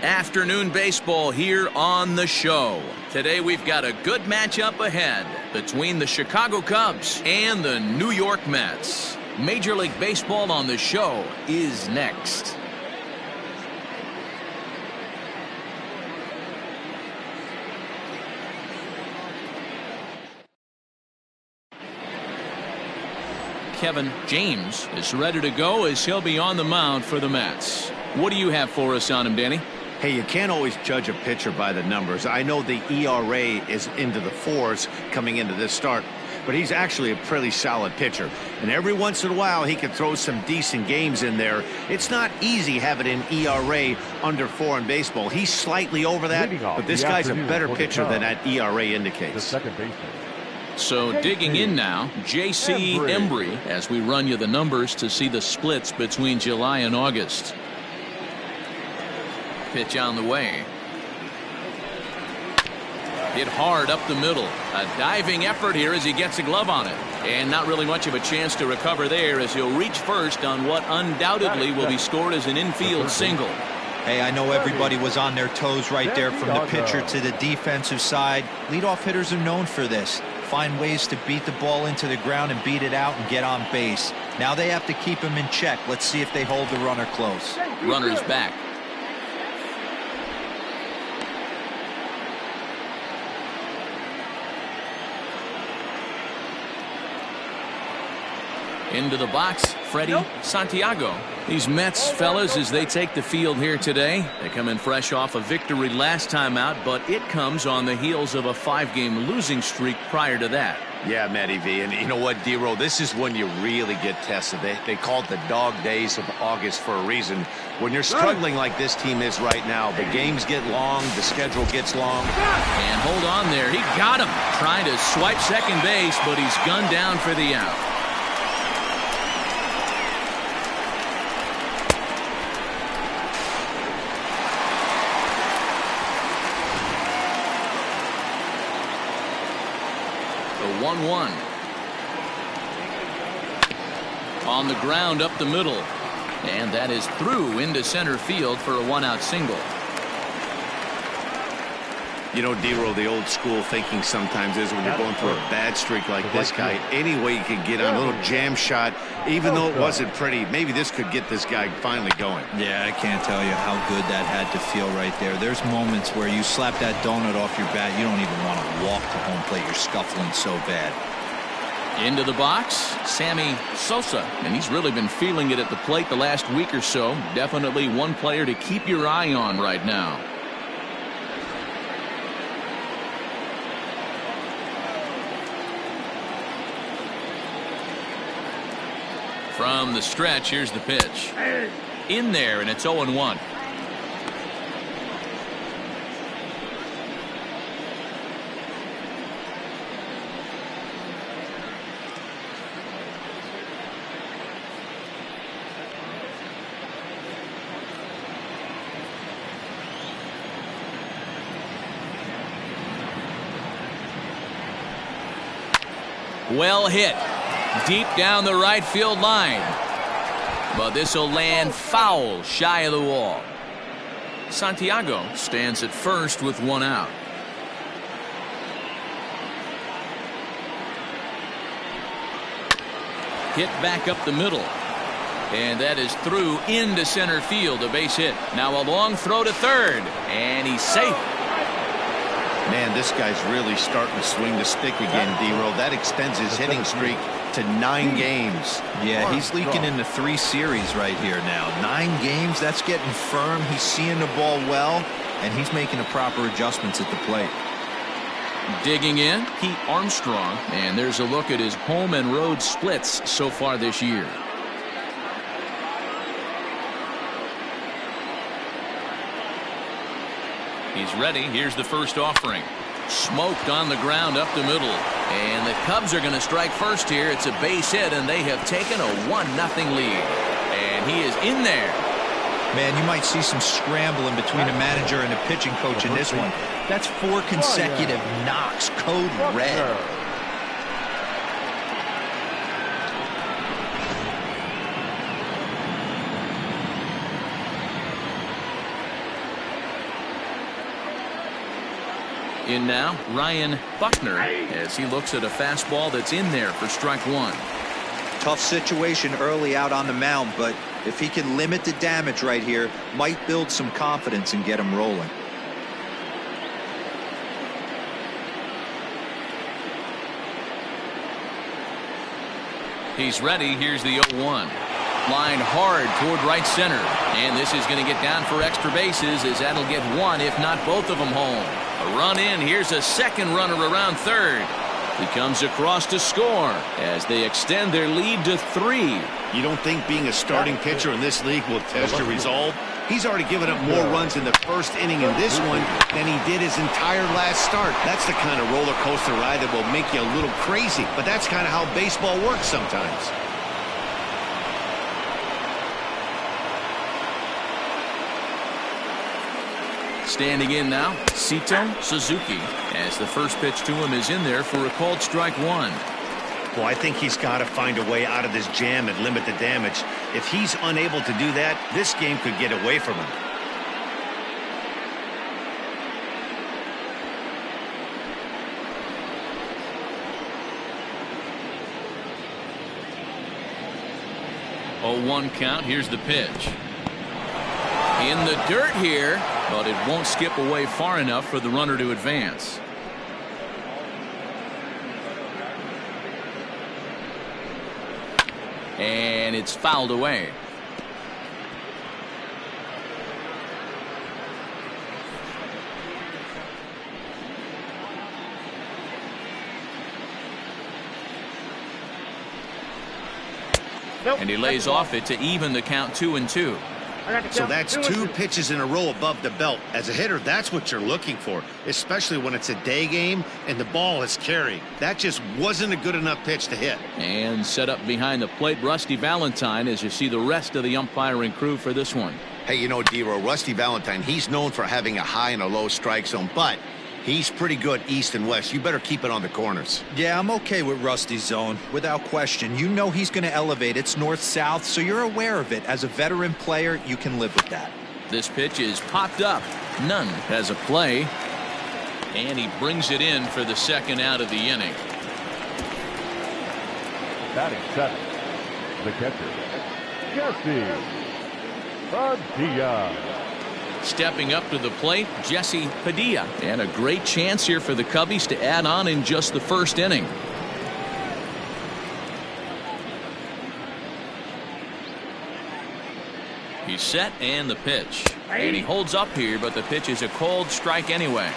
Afternoon baseball here on the show. Today we've got a good matchup ahead between the Chicago Cubs and the New York Mets. Major League Baseball on the show is next. Kevin James is ready to go as he'll be on the mound for the Mets. What do you have for us on him, Danny? Hey, you can't always judge a pitcher by the numbers. I know the ERA is into the 4s coming into this start, but he's actually a pretty solid pitcher. And every once in a while, he can throw some decent games in there. It's not easy having an ERA under 4 in baseball. He's slightly over that, but this guy's a better pitcher than that ERA indicates. The second baseman. So digging in now, J.C. Embry, as we run you the numbers to see the splits between July and August. Pitch on the way. Hit hard up the middle. A diving effort here as he gets a glove on it. And not really much of a chance to recover there as he'll reach first on what undoubtedly will be scored as an infield single. Hey, I know everybody was on their toes right there from the pitcher to the defensive side. Leadoff hitters are known for this. Find ways to beat the ball into the ground and beat it out and get on base. Now they have to keep him in check. Let's see if they hold the runner close. Runner's back. Into the box, Freddie Santiago. These Mets fellas, as they take the field here today, they come in fresh off a victory last time out, but it comes on the heels of a 5-game losing streak prior to that. Yeah, Matty V, and you know what, D-Roll, this is when you really get tested. They call it the dog days of August for a reason. When you're struggling like this team is right now, the games get long, the schedule gets long. And hold on there, he got him. Trying to swipe second base, but he's gunned down for the out. The 1-1. On the ground up the middle. And that is through into center field for a 1-out single. You know, D-Roll, the old school thinking sometimes is when you're going through a bad streak like this guy, any way you can get on a little jam shot, even though it wasn't pretty, maybe this could get this guy finally going. Yeah, I can't tell you how good that had to feel right there. There's moments where you slap that donut off your bat, you don't even want to walk to home plate. You're scuffling so bad. Into the box, Sammy Sosa, and he's really been feeling it at the plate the last week or so. Definitely one player to keep your eye on right now. From the stretch, here's the pitch. In there, and it's 0-1. Well hit. Deep down the right field line. But this will land foul shy of the wall. Santiago stands at first with 1 out. Hit back up the middle. And that is through into center field, a base hit. Now a long throw to third. And he's safe. Man, this guy's really starting to swing the stick again, D-Roll. That extends his hitting streak to 9 games. Yeah, he's leaking into 3 series right here now. 9 games, that's getting firm. He's seeing the ball well, and he's making the proper adjustments at the plate. Digging in, Pete Armstrong, and there's a look at his home and road splits so far this year. He's ready. Here's the first offering. Smoked on the ground up the middle. And the Cubs are going to strike first here. It's a base hit, and they have taken a 1-0 lead. And he is in there. Man, you might see some scrambling between the manager and the pitching coach in this one. That's 4 consecutive knocks. Code red. In now, Ryan Buckner, as he looks at a fastball that's in there for strike one. Tough situation early out on the mound, but if he can limit the damage right here, might build some confidence and get him rolling. He's ready. Here's the 0-1. Line hard toward right center. And this is going to get down for extra bases, as that'll get one, if not both of them, home. A run in. Here's a second runner around third. He comes across to score as they extend their lead to 3. You don't think being a starting pitcher in this league will test your resolve? He's already given up more runs in the first inning in this one than he did his entire last start. That's the kind of roller coaster ride that will make you a little crazy. But that's kind of how baseball works sometimes. Standing in now, Sito Suzuki, as the first pitch to him is in there for a called strike one. Well, I think he's got to find a way out of this jam and limit the damage. If he's unable to do that, this game could get away from him. Oh, 1 count. Here's the pitch. In the dirt here, but it won't skip away far enough for the runner to advance. And it's fouled away. And he lays off it to even the count 2-2. So that's 2 pitches in a row above the belt. As a hitter, that's what you're looking for, especially when it's a day game and the ball is carrying. That just wasn't a good enough pitch to hit. And set up behind the plate, Rusty Valentine, as you see the rest of the umpiring crew for this one. Hey, you know, D-Row, Rusty Valentine, he's known for having a high and a low strike zone, but he's pretty good east and west. You better keep it on the corners. Yeah, I'm okay with Rusty's zone, without question. You know he's going to elevate. It's north-south, so you're aware of it. As a veteran player, you can live with that. This pitch is popped up. None has a play. And he brings it in for the second out of the inning. Batting 7, the catcher, Jesse Padilla. Stepping up to the plate, Jesse Padilla. And a great chance here for the Cubbies to add on in just the first inning. He's set and the pitch. And he holds up here, but the pitch is a cold strike anyway.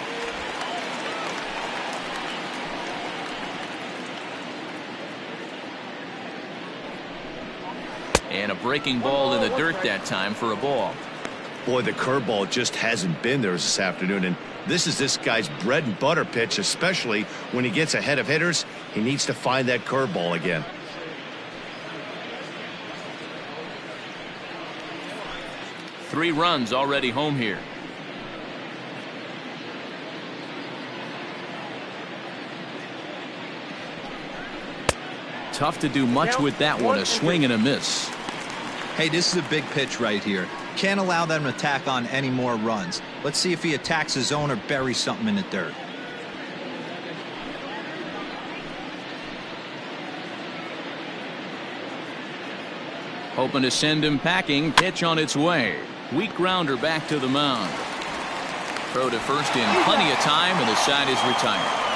And a breaking ball in the dirt that time for a ball. Boy, the curveball just hasn't been there this afternoon, and this is this guy's bread and butter pitch, especially when he gets ahead of hitters. He needs to find that curveball again. Three runs already home here. Tough to do much with that one, a swing and a miss. Hey, this is a big pitch right here. Can't allow them to tack on any more runs. Let's see if he attacks his zone or buries something in the dirt. Hoping to send him packing. Pitch on its way. Weak grounder back to the mound. Throw to first in plenty of time, and the side is retired.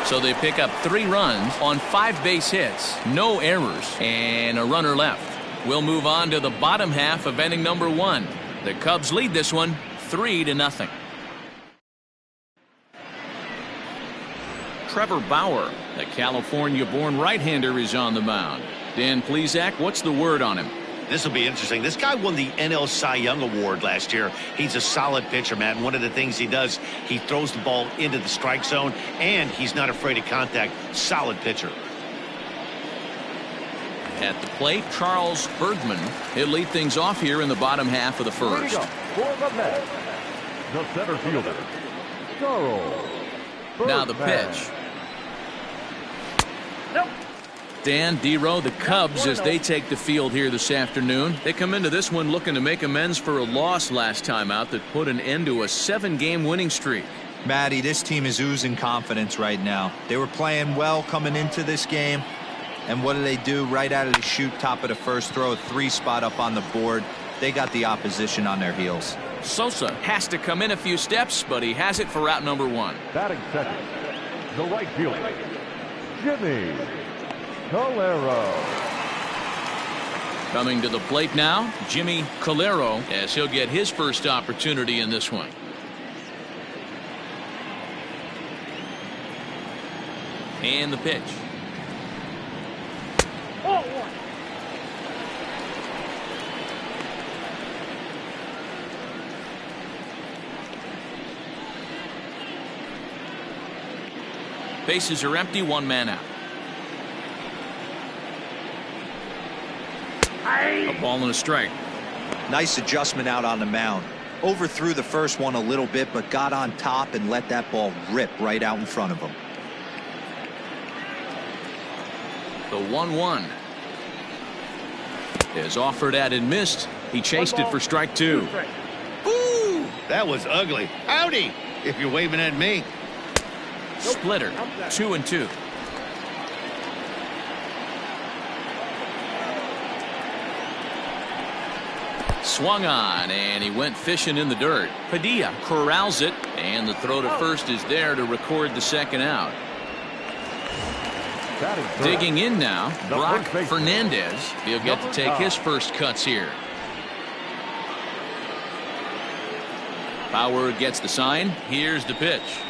So they pick up 3 runs on 5 base hits, no errors, and a runner left. We'll move on to the bottom half of inning number 1. The Cubs lead this one 3-0. Trevor Bauer, the California-born right-hander, is on the mound. Dan Plesac, what's the word on him? This will be interesting. This guy won the NL Cy Young Award last year. He's a solid pitcher, Matt. And one of the things he does, he throws the ball into the strike zone, and he's not afraid of contact. Solid pitcher. At the plate, Charles Bergman. He'll lead things off here in the bottom half of the first. For the Mets, the center fielder, Charles Bergman. Now the pitch. Dan, D-Row, the Cubs, as they take the field here this afternoon, they come into this one looking to make amends for a loss last time out that put an end to a 7-game winning streak. Matty, this team is oozing confidence right now. They were playing well coming into this game. And what do? Right out of the chute, top of the first, throw a 3 spot up on the board. They got the opposition on their heels. Sosa has to come in a few steps, but he has it for route number 1. Batting second, the right fielder, Jimmy Calero. Coming to the plate now, Jimmy Calero, as he'll get his first opportunity in this one. And the pitch. Bases are empty, 1 man out. A ball and a strike. Nice adjustment out on the mound. Overthrew the first one a little bit, but got on top and let that ball rip right out in front of him. The 1-1 is offered at and missed. He chased it for strike 2. Ooh, that was ugly. Howdy, if you're waving at me. Splitter, 2-2. Swung on, and he went fishing in the dirt. Padilla corrals it, and the throw to first is there to record the second out. Digging in now, Brock Fernandez. He'll get to take his first cuts here. Bauer gets the sign. Here's the pitch.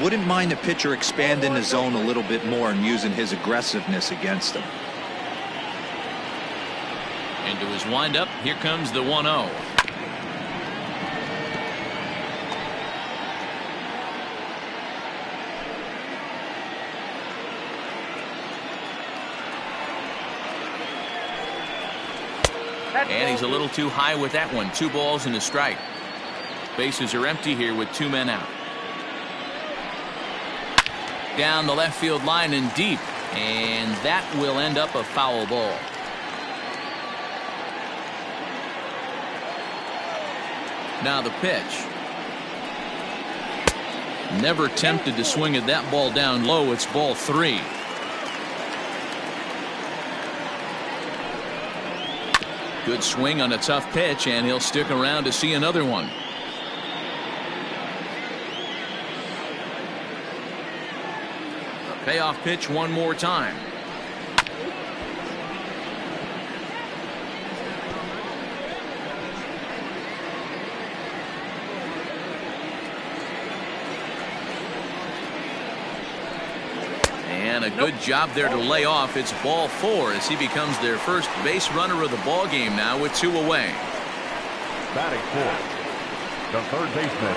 Wouldn't mind the pitcher expanding the zone a little bit more and using his aggressiveness against him. Into his windup, here comes the 1-0. And he's a little too high with that one. 2 balls and a strike. Bases are empty here with 2 men out. Down the left field line and deep, and that will end up a foul ball. Now the pitch. Never tempted to swing at that ball down low. It's ball 3. Good swing on a tough pitch, and he'll stick around to see another one. Payoff pitch one more time. And a good job there to lay off. It's ball 4 as he becomes their first base runner of the ball game now with 2 away. Batting 4, the third baseman.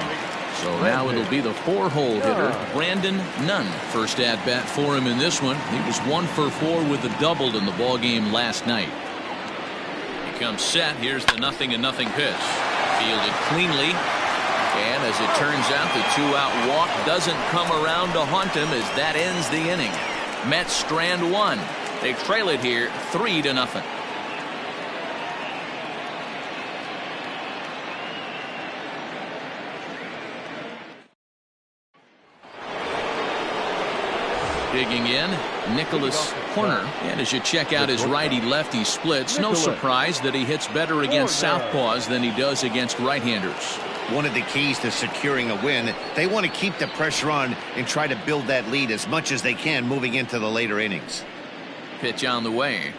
So now it'll be the 4-hole hitter, Brandon Nunn. First at bat for him in this one. He was 1 for 4 with a double in the ball game last night. He comes set. Here's the 0-0 pitch. Fielded cleanly. And as it turns out, the 2-out walk doesn't come around to haunt him as that ends the inning. Mets strand 1. They trail it here 3-0. Digging in, Nicholas Horner. And as you check out his righty-lefty splits, no surprise that he hits better against southpaws than he does against right-handers. One of the keys to securing a win, they want to keep the pressure on and try to build that lead as much as they can moving into the later innings. Pitch on the way.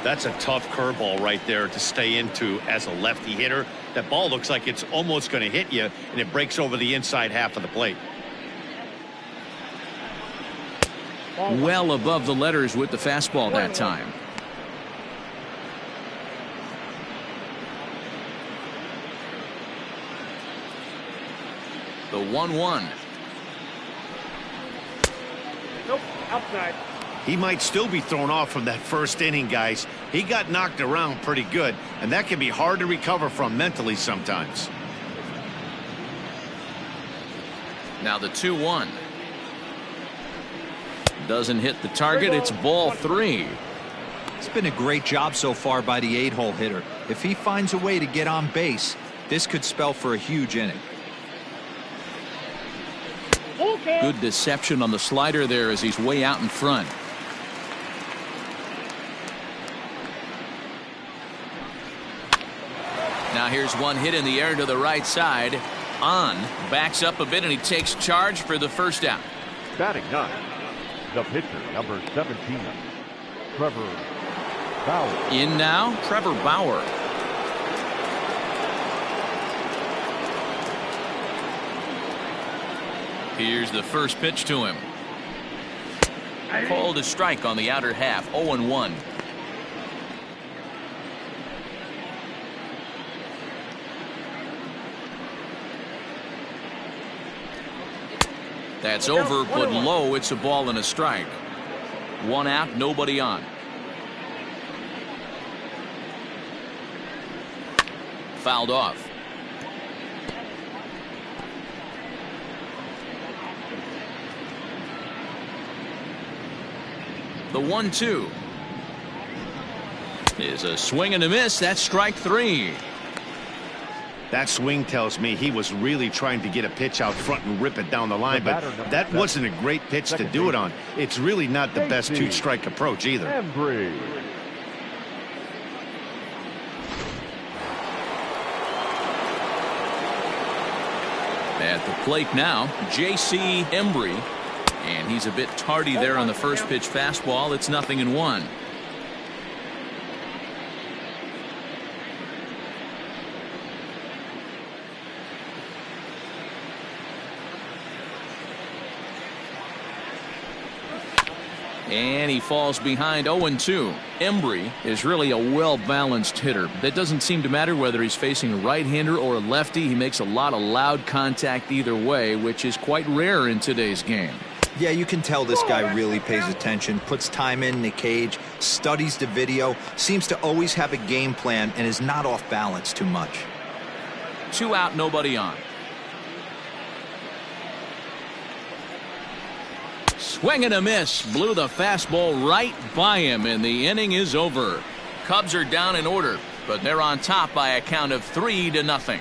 That's a tough curveball right there to stay into as a lefty hitter. That ball looks like it's almost going to hit you, and it breaks over the inside half of the plate. Well above the letters with the fastball that time. The 1-1. Nope, outside. He might still be thrown off from that first inning, guys. He got knocked around pretty good, and that can be hard to recover from mentally sometimes. Now the 2-1. Doesn't hit the target. It's ball 3. It's been a great job so far by the 8-hole hitter. If he finds a way to get on base, this could spell for a huge inning. Good deception on the slider there as he's way out in front. Now here's one hit in the air to the right side. On backs up a bit and he takes charge for the first out. Batting ninth, the pitcher, number 17, Trevor Bauer. In now, Trevor Bauer. Here's the first pitch to him. Called a strike on the outer half, 0-1. That's over, but low. It's a ball and a strike. One out, nobody on. Fouled off. The 1-2 is a swing and a miss. That's strike three. That swing tells me he was really trying to get a pitch out front and rip it down the line, but that wasn't a great pitch to do it on. It's really not the best two-strike approach either. Embry. At the plate now, J.C. Embry. And he's a bit tardy there on the first pitch fastball. It's 0-1. And he falls behind 0-2. Embry is really a well-balanced hitter. That doesn't seem to matter whether he's facing a right-hander or a lefty. He makes a lot of loud contact either way, which is quite rare in today's game. Yeah, you can tell this guy really pays attention, puts time in the cage, studies the video, seems to always have a game plan, and is not off balance too much. 2 out, nobody on. Swing and a miss. Blew the fastball right by him, and the inning is over. Cubs are down in order, but they're on top by a count of 3-0.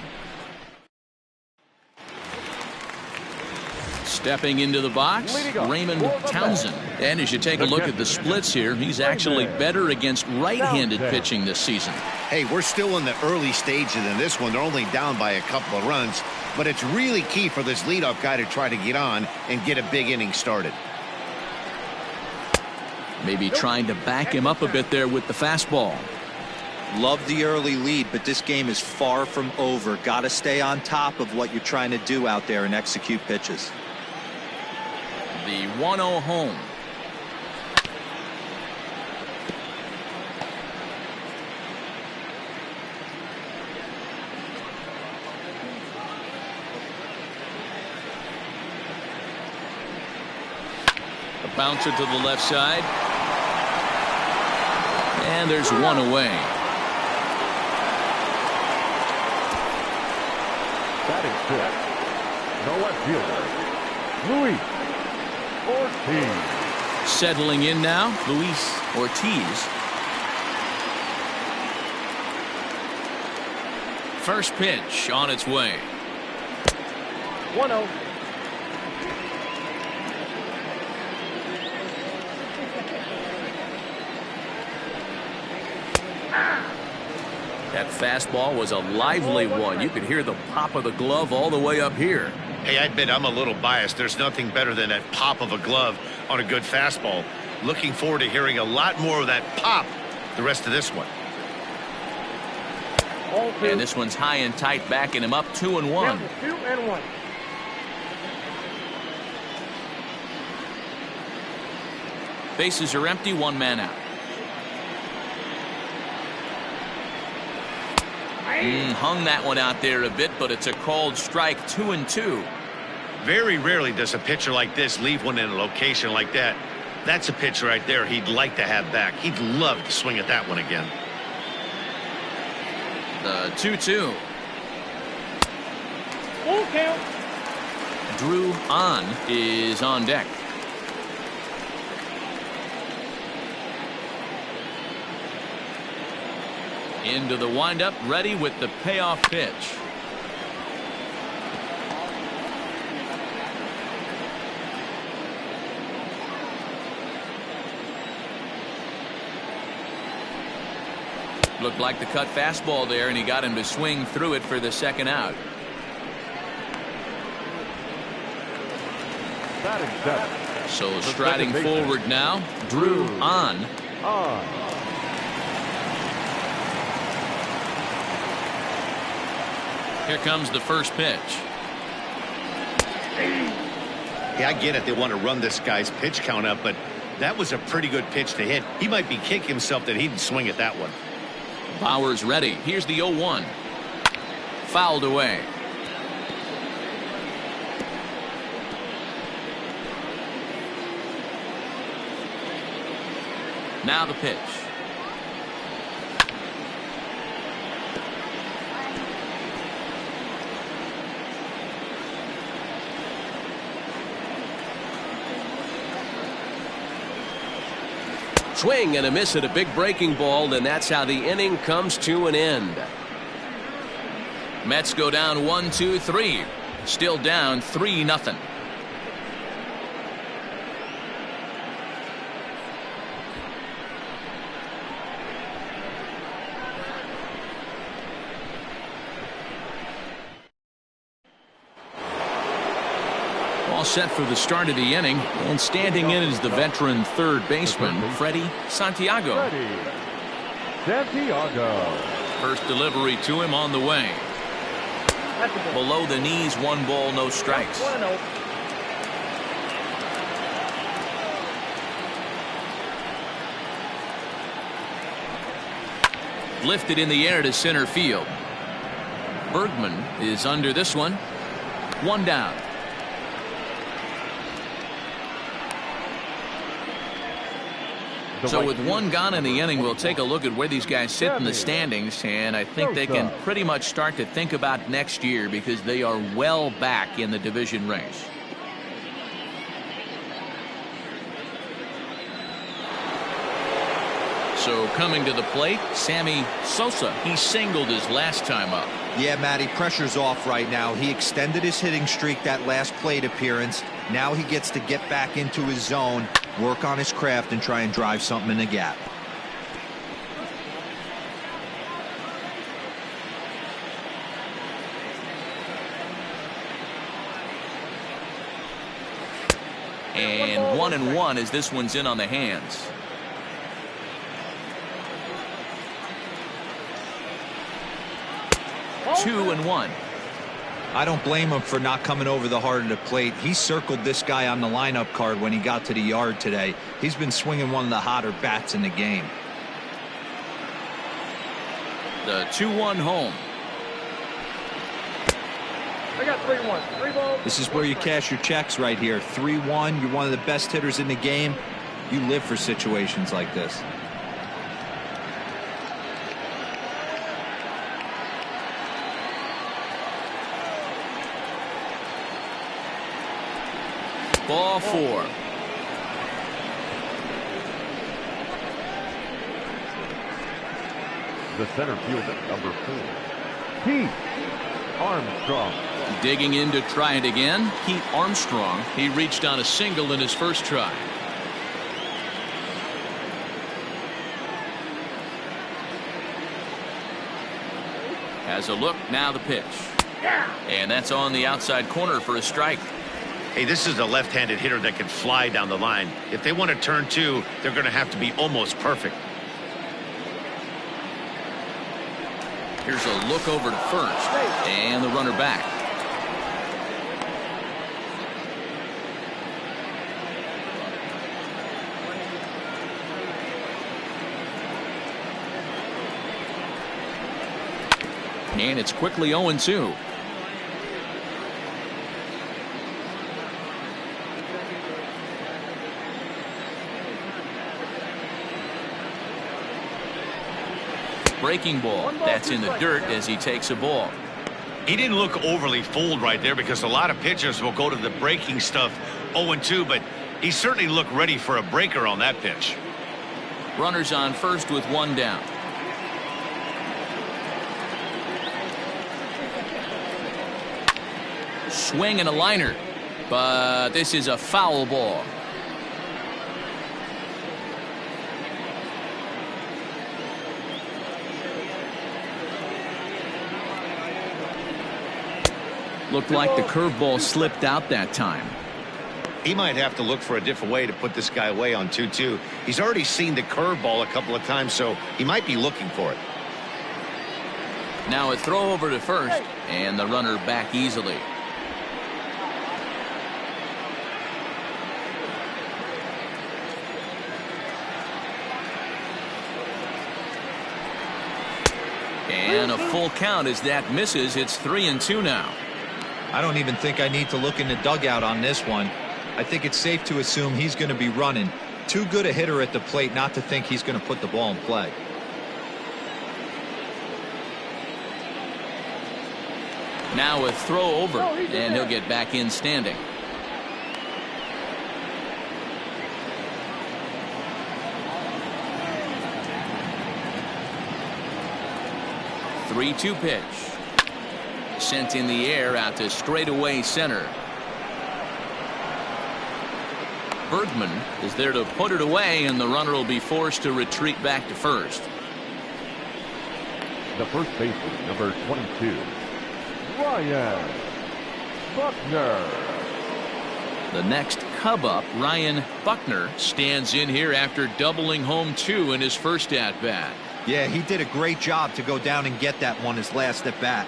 Stepping into the box, Raymond Townsend. And as you take a look at the splits here, he's actually better against right-handed pitching this season. Hey, we're still in the early stages in this one. They're only down by a couple of runs, but it's really key for this leadoff guy to try to get on and get a big inning started. Maybe trying to back him up a bit there with the fastball. Love the early lead, but this game is far from over. Got to stay on top of what you're trying to do out there and execute pitches. The 1-0 home. A bouncer to the left side. And there's one away. Batting fifth, no left fielder, Luis Ortiz. Settling in now, Luis Ortiz. First pitch on its way. 1-0. That fastball was a lively one. You could hear the pop of the glove all the way up here. Hey, I admit I'm a little biased. There's nothing better than that pop of a glove on a good fastball. Looking forward to hearing a lot more of that pop the rest of this one. And this one's high and tight, backing him up 2-1. 2-1. Bases are empty, one man out. Hung that one out there a bit, but it's a called strike, 2-2. Very rarely does a pitcher like this leave one in a location like that. That's a pitch right there he'd like to have back. He'd love to swing at that one again. The 2-2. Full count. Drew On is on deck. Into the windup, ready with the payoff pitch. Looked like the cut fastball there, and he got him to swing through it for the second out. So striding forward now, Drew on. Here comes the first pitch. Yeah, I get it. They want to run this guy's pitch count up, but that was a pretty good pitch to hit. He might be kicking himself that he didn't swing at that one. Bauer's ready. Here's the 0-1. Fouled away. Now the pitch. Swing and a miss at a big breaking ball, and that's how the inning comes to an end. Mets go down 1-2-3. Still down 3-0. All set for the start of the inning, and standing in is the veteran third baseman, Freddie Santiago. First delivery to him on the way. Below the knees, 1 ball, no strikes. Lifted in the air to center field. Bergman is under this one. 1 down. So with 1 gone in the inning, we'll take a look at where these guys sit in the standings, and I think they can pretty much start to think about next year because they are well back in the division race. So coming to the plate, Sammy Sosa. He singled his last time up. Yeah, Matty, pressure's off right now. He extended his hitting streak that last plate appearance. Now he gets to get back into his zone, work on his craft, and try and drive something in the gap. And 1-1 as this one's in on the hands. Two and 1. I don't blame him for not coming over the heart of the plate. He circled this guy on the lineup card when he got to the yard today. He's been swinging one of the hotter bats in the game. The 2-1 home. I got 3-1. 3 balls. This is where you cash your checks right here. 3-1. You're one of the best hitters in the game. You live for situations like this. Ball 4. The center fielder, number 4, Pete Armstrong. Digging in to try it again, Pete Armstrong. He reached on a single in his first try. Has a look, now the pitch. And that's on the outside corner for a strike. Hey, this is a left-handed hitter that can fly down the line. If they want to turn 2, they're going to have to be almost perfect. Here's a look over to first, and the runner back. And it's quickly 0-2. Breaking ball. That's in the dirt as he takes a ball. He didn't look overly fooled right there because a lot of pitchers will go to the breaking stuff 0-2, but he certainly looked ready for a breaker on that pitch. Runners on first with 1 down. Swing and a liner. But this is a foul ball. Looked like the curveball slipped out that time. He might have to look for a different way to put this guy away on 2-2. He's already seen the curveball a couple of times, so he might be looking for it. Now a throw over to first, and the runner back easily. And a full count as that misses. It's 3-2 now. I don't even think I need to look in the dugout on this one. I think it's safe to assume he's going to be running. Too good a hitter at the plate not to think he's going to put the ball in play. Now a throw over, and he'll get back in standing. Three-two pitch. Sent in the air out to straightaway center. Bergman is there to put it away, and the runner will be forced to retreat back to first. The first baseman, number 22, Ryan Buckner. The next Cub up, Ryan Buckner, stands in here after doubling home 2 in his first at-bat. Yeah, he did a great job to go down and get that one his last at-bat.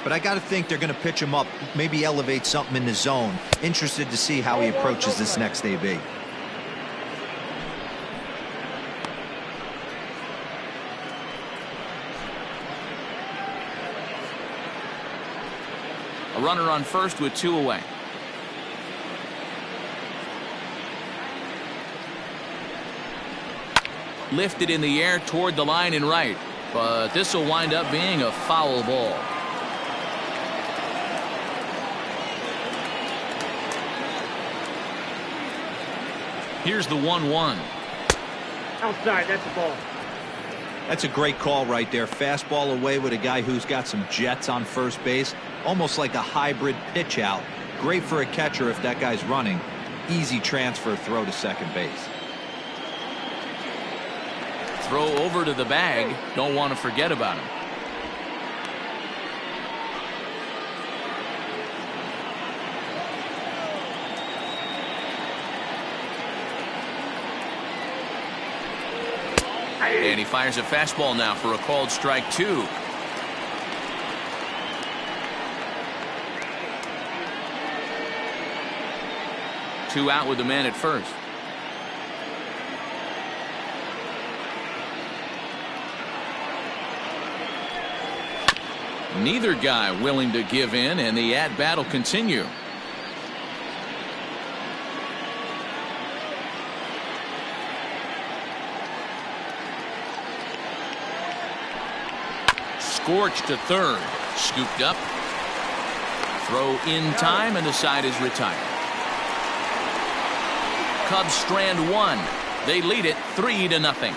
But I got to think they're going to pitch him up, maybe elevate something in the zone. Interested to see how he approaches this next AB. A runner on first with 2 away. Lifted in the air toward the line and right, but this will wind up being a foul ball. Here's the 1-1. Outside, that's the ball. That's a great call right there. Fastball away with a guy who's got some jets on first base. Almost like a hybrid pitch out. Great for a catcher if that guy's running. Easy transfer throw to second base. Throw over to the bag. Don't want to forget about him. And he fires a fastball now for a called strike 2. Two out with the man at first. Neither guy willing to give in, and the at-bat will continue. Scorched to third. Scooped up. Throw in time, and the side is retired. Cubs strand 1. They lead it 3-0.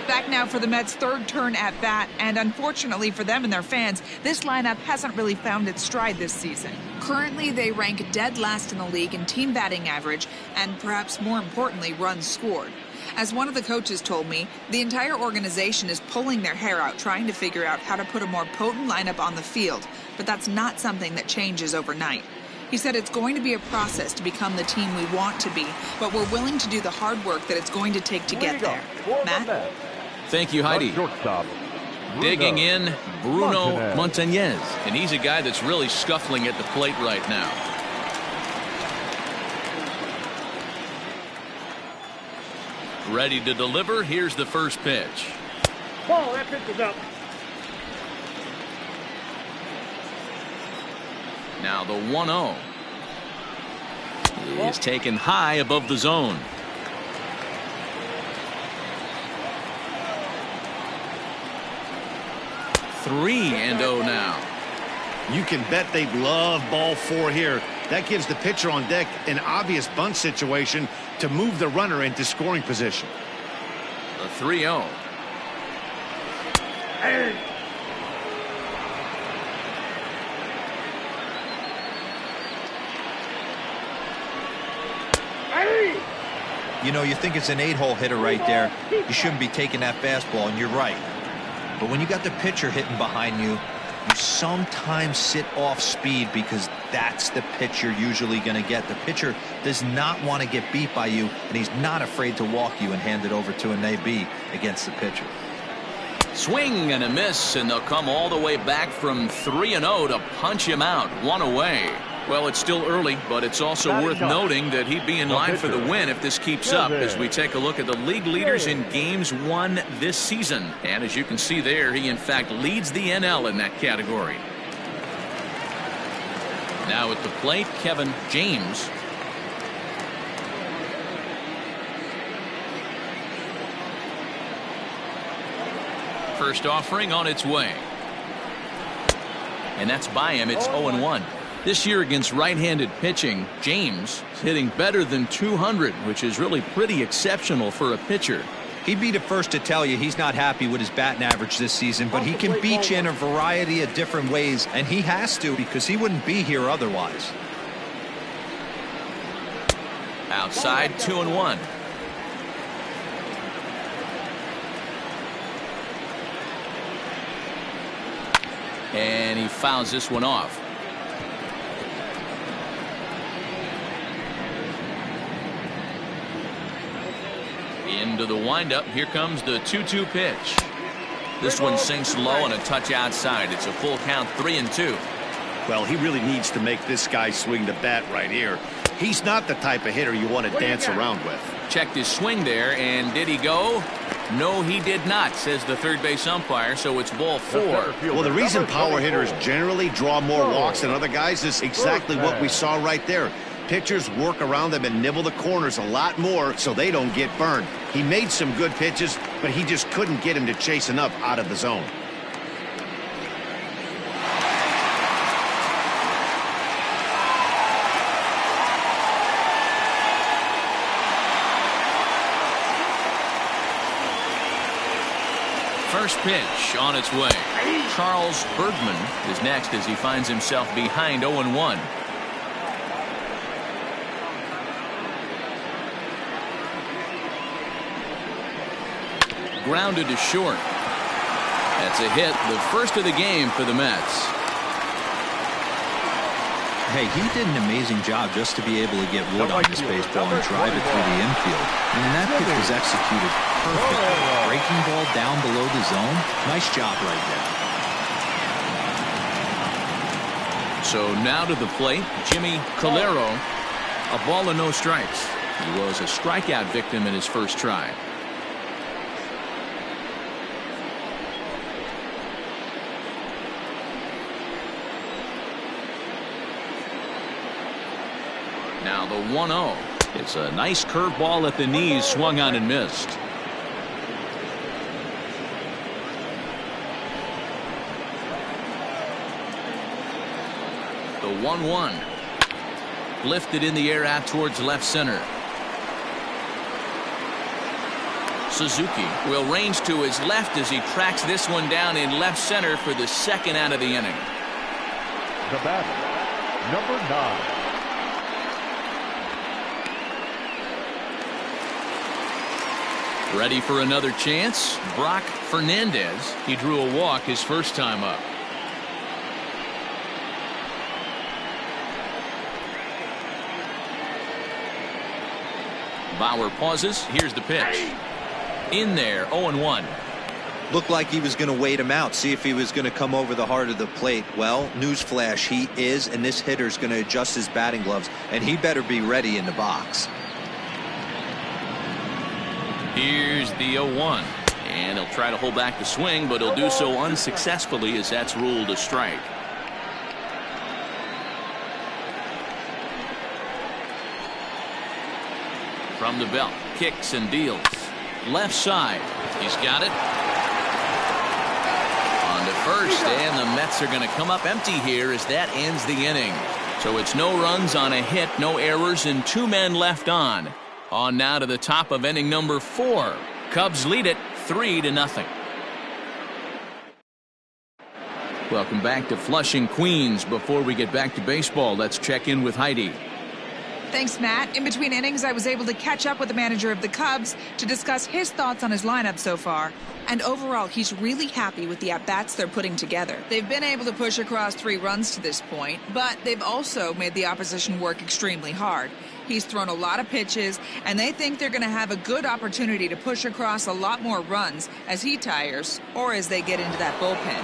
Back now for the Mets' third turn at bat, and unfortunately for them and their fans, this lineup hasn't really found its stride this season. Currently, they rank dead last in the league in team batting average and, perhaps more importantly, runs scored. As one of the coaches told me, the entire organization is pulling their hair out trying to figure out how to put a more potent lineup on the field, but that's not something that changes overnight. He said it's going to be a process to become the team we want to be, but we're willing to do the hard work that it's going to take to get there. Matt? Thank you, Heidi. Shortstop, Digging in, Bruno Montanez. Montanez. And he's a guy that's really scuffling at the plate right now. Ready to deliver. Here's the first pitch. Ball, that pitch is up. Now the 1-0 is taken high above the zone. 3-0 now. You can bet they love ball 4 here. That gives the pitcher on deck an obvious bunt situation to move the runner into scoring position. The 3-0. Hey. You know, you think it's an 8-hole hitter right there. You shouldn't be taking that fastball, and you're right. But when you got the pitcher hitting behind you, you sometimes sit off speed because that's the pitch you're usually going to get. The pitcher does not want to get beat by you, and he's not afraid to walk you and hand it over to an AB against the pitcher. Swing and a miss, and they'll come all the way back from 3-0 to punch him out. One away. Well, it's still early, but it's also worth noting that he'd be in line for the win if this keeps up as we take a look at the league leaders in games won this season. And as you can see there, he in fact leads the NL in that category. Now at the plate, Kevin James. First offering on its way. And that's by him. It's 0-1. This year against right-handed pitching, James is hitting better than 200, which is really pretty exceptional for a pitcher. He'd be the first to tell you he's not happy with his batting average this season, but he can beat you in a variety of different ways, and he has to because he wouldn't be here otherwise. Outside, 2-1. And he fouls this one off. Into the windup. Here comes the 2-2 pitch. This one sinks low and a touch outside. It's a full count, 3-2. Well, he really needs to make this guy swing the bat right here. He's not the type of hitter you want to dance around with. Checked his swing there, and did he go? No, he did not, says the third base umpire, so it's ball 4. Well, the reason power hitters generally draw more walks than other guys is exactly what we saw right there. Pitchers work around them and nibble the corners a lot more so they don't get burned. He made some good pitches, but he just couldn't get him to chase enough out of the zone. First pitch on its way. Charles Bergman is next as he finds himself behind 0-1. Grounded to short. That's a hit, the first of the game for the Mets. Hey, he did an amazing job just to be able to get wood on this baseball and drive it through the infield. I mean, that pitch was executed perfectly. Breaking ball down below the zone. Nice job right there. So now to the plate, Jimmy Calero. A ball and no strikes. He was a strikeout victim in his first try. Now the 1-0. It's a nice curveball at the knees, swung on and missed. The 1-1. Lifted in the air out towards left center. Suzuki will range to his left as he tracks this one down in left center for the second out of the inning. The batter, number 9. Ready for another chance? Brock Fernandez. He drew a walk his first time up. Bauer pauses. Here's the pitch. In there, 0-1. Looked like he was going to wait him out, see if he was going to come over the heart of the plate. Well, newsflash, he is, and this hitter's going to adjust his batting gloves, and he better be ready in the box. Here's the 0-1. And he'll try to hold back the swing, but he'll do so unsuccessfully as that's ruled a strike. From the belt, kicks and deals. Left side. He's got it. On to first, and the Mets are going to come up empty here as that ends the inning. So it's no runs on a hit, no errors, and 2 men left on. On now to the top of inning number 4. Cubs lead it 3-0. Welcome back to Flushing, Queens. Before we get back to baseball, let's check in with Heidi. Thanks, Matt. In between innings, I was able to catch up with the manager of the Cubs to discuss his thoughts on his lineup so far. And overall, he's really happy with the at-bats they're putting together. They've been able to push across 3 runs to this point, but they've also made the opposition work extremely hard. He's thrown a lot of pitches, and they think they're going to have a good opportunity to push across a lot more runs as he tires or as they get into that bullpen.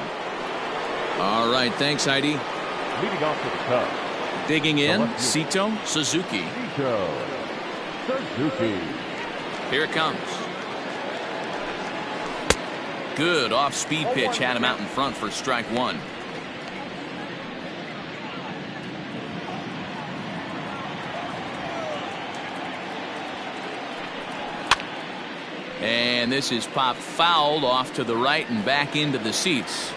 All right, thanks, Heidi. Leading off for the Cubs. Digging in, Sito Suzuki. Sito Suzuki. Here it comes. Good off-speed pitch had him out in front for strike 1. And this is popped foul off to the right and back into the seats.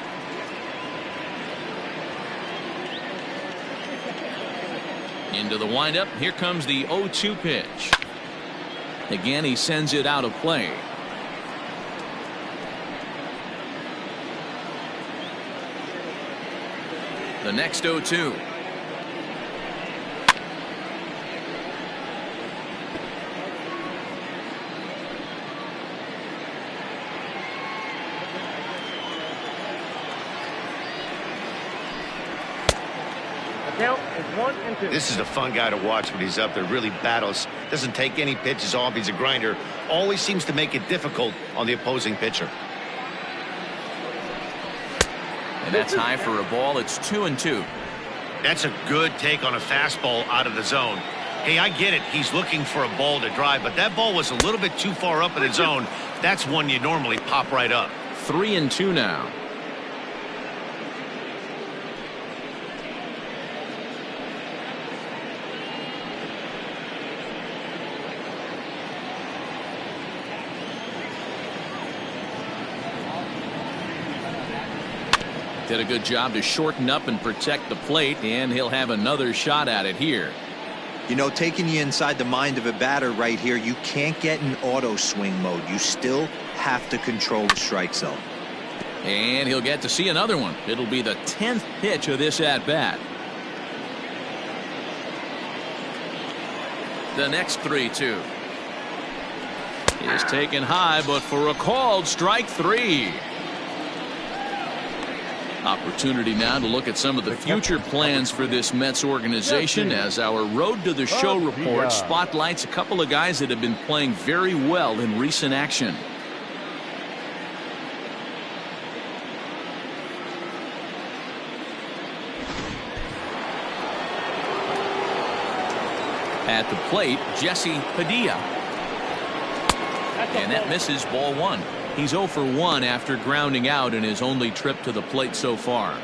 Into the windup. Here comes the 0-2 pitch. Again, he sends it out of play. The next 0-2. Count is 1-2. This is a fun guy to watch when he's up there. Really battles. Doesn't take any pitches off. He's a grinder. Always seems to make it difficult on the opposing pitcher. And that's high for a ball. It's 2-2. That's a good take on a fastball out of the zone. Hey, I get it. He's looking for a ball to drive, but that ball was a little bit too far up in the zone. That's one you normally pop right up. 3-2 now. Did a good job to shorten up and protect the plate, and he'll have another shot at it here. You know, taking you inside the mind of a batter right here, you can't get in auto swing mode. You still have to control the strike zone. And he'll get to see another one. It'll be the 10th pitch of this at-bat. The next 3-2 is taken high, but for a called strike 3. Opportunity now to look at some of the future plans for this Mets organization as our Road to the Show report spotlights a couple of guys that have been playing very well in recent action. At the plate, Jesse Padilla. And that misses, ball 1. He's 0 for 1 after grounding out in his only trip to the plate so far.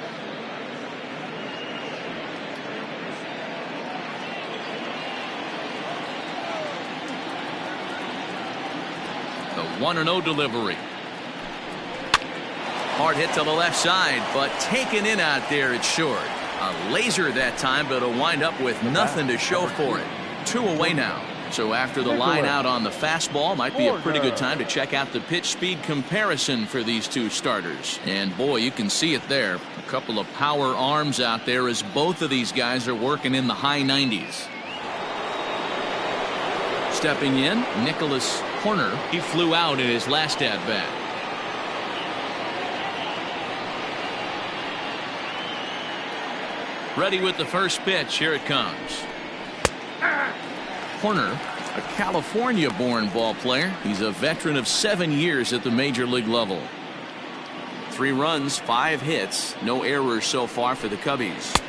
The 1-0 delivery. Hard hit to the left side, but taken in out there, it's short. A laser that time, but it'll wind up with nothing to show for it. 2 away now. So after the line out on the fastball, might be a pretty good time to check out the pitch speed comparison for these two starters. And boy, you can see it there. A couple of power arms out there as both of these guys are working in the high 90s. Stepping in, Nicholas Horner. He flew out in his last at-bat. Ready with the first pitch. Here it comes. Horner, a California-born ball player. He's a veteran of 7 years at the major league level. 3 runs, 5 hits, no errors so far for the Cubbies.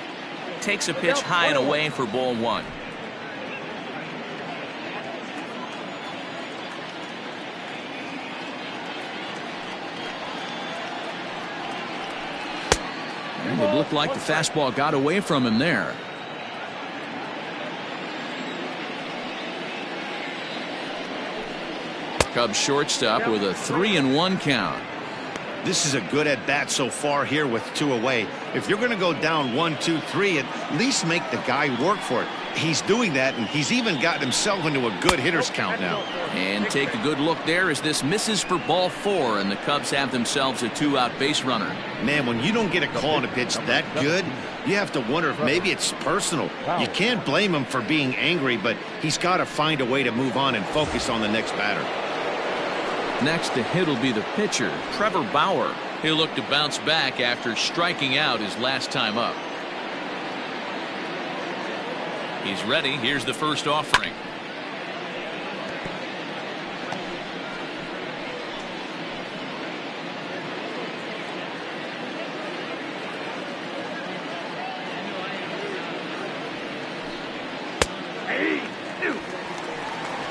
Takes a pitch high and away for ball 1. And it looked like the fastball got away from him there. Cubs shortstop with a 3-1 count. This is a good at-bat so far here with 2 away. If you're going to go down 1, 2, 3, at least make the guy work for it. He's doing that, and he's even gotten himself into a good hitter's count now. And take a good look there as this misses for ball 4, and the Cubs have themselves a 2-out base runner. Man, when you don't get a call on a pitch that good, you have to wonder if maybe it's personal. You can't blame him for being angry, but he's got to find a way to move on and focus on the next batter. Next to hit will be the pitcher, Trevor Bauer. He'll look to bounce back after striking out his last time up. He's ready. Here's the first offering.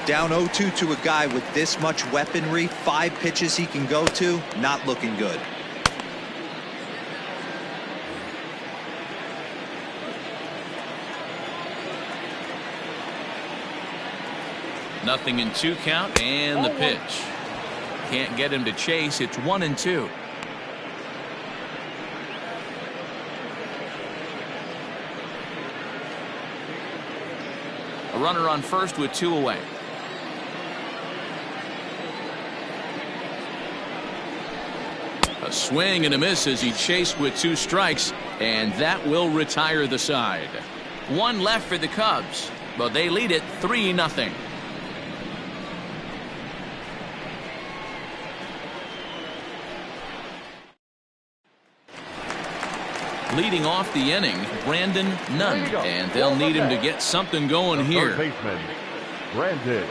Down 0-2 to a guy with this much weaponry, 5 pitches he can go to, not looking good. Nothing in 2 count, and the pitch. Can't get him to chase. It's 1-2. A runner on first with 2 away. A swing and a miss as he chased with 2 strikes, and that will retire the side. 1 left for the Cubs, but they lead it 3-0. Leading off the inning, Brandon Nunn, and they'll need him to get something going here. Third baseman, Brandon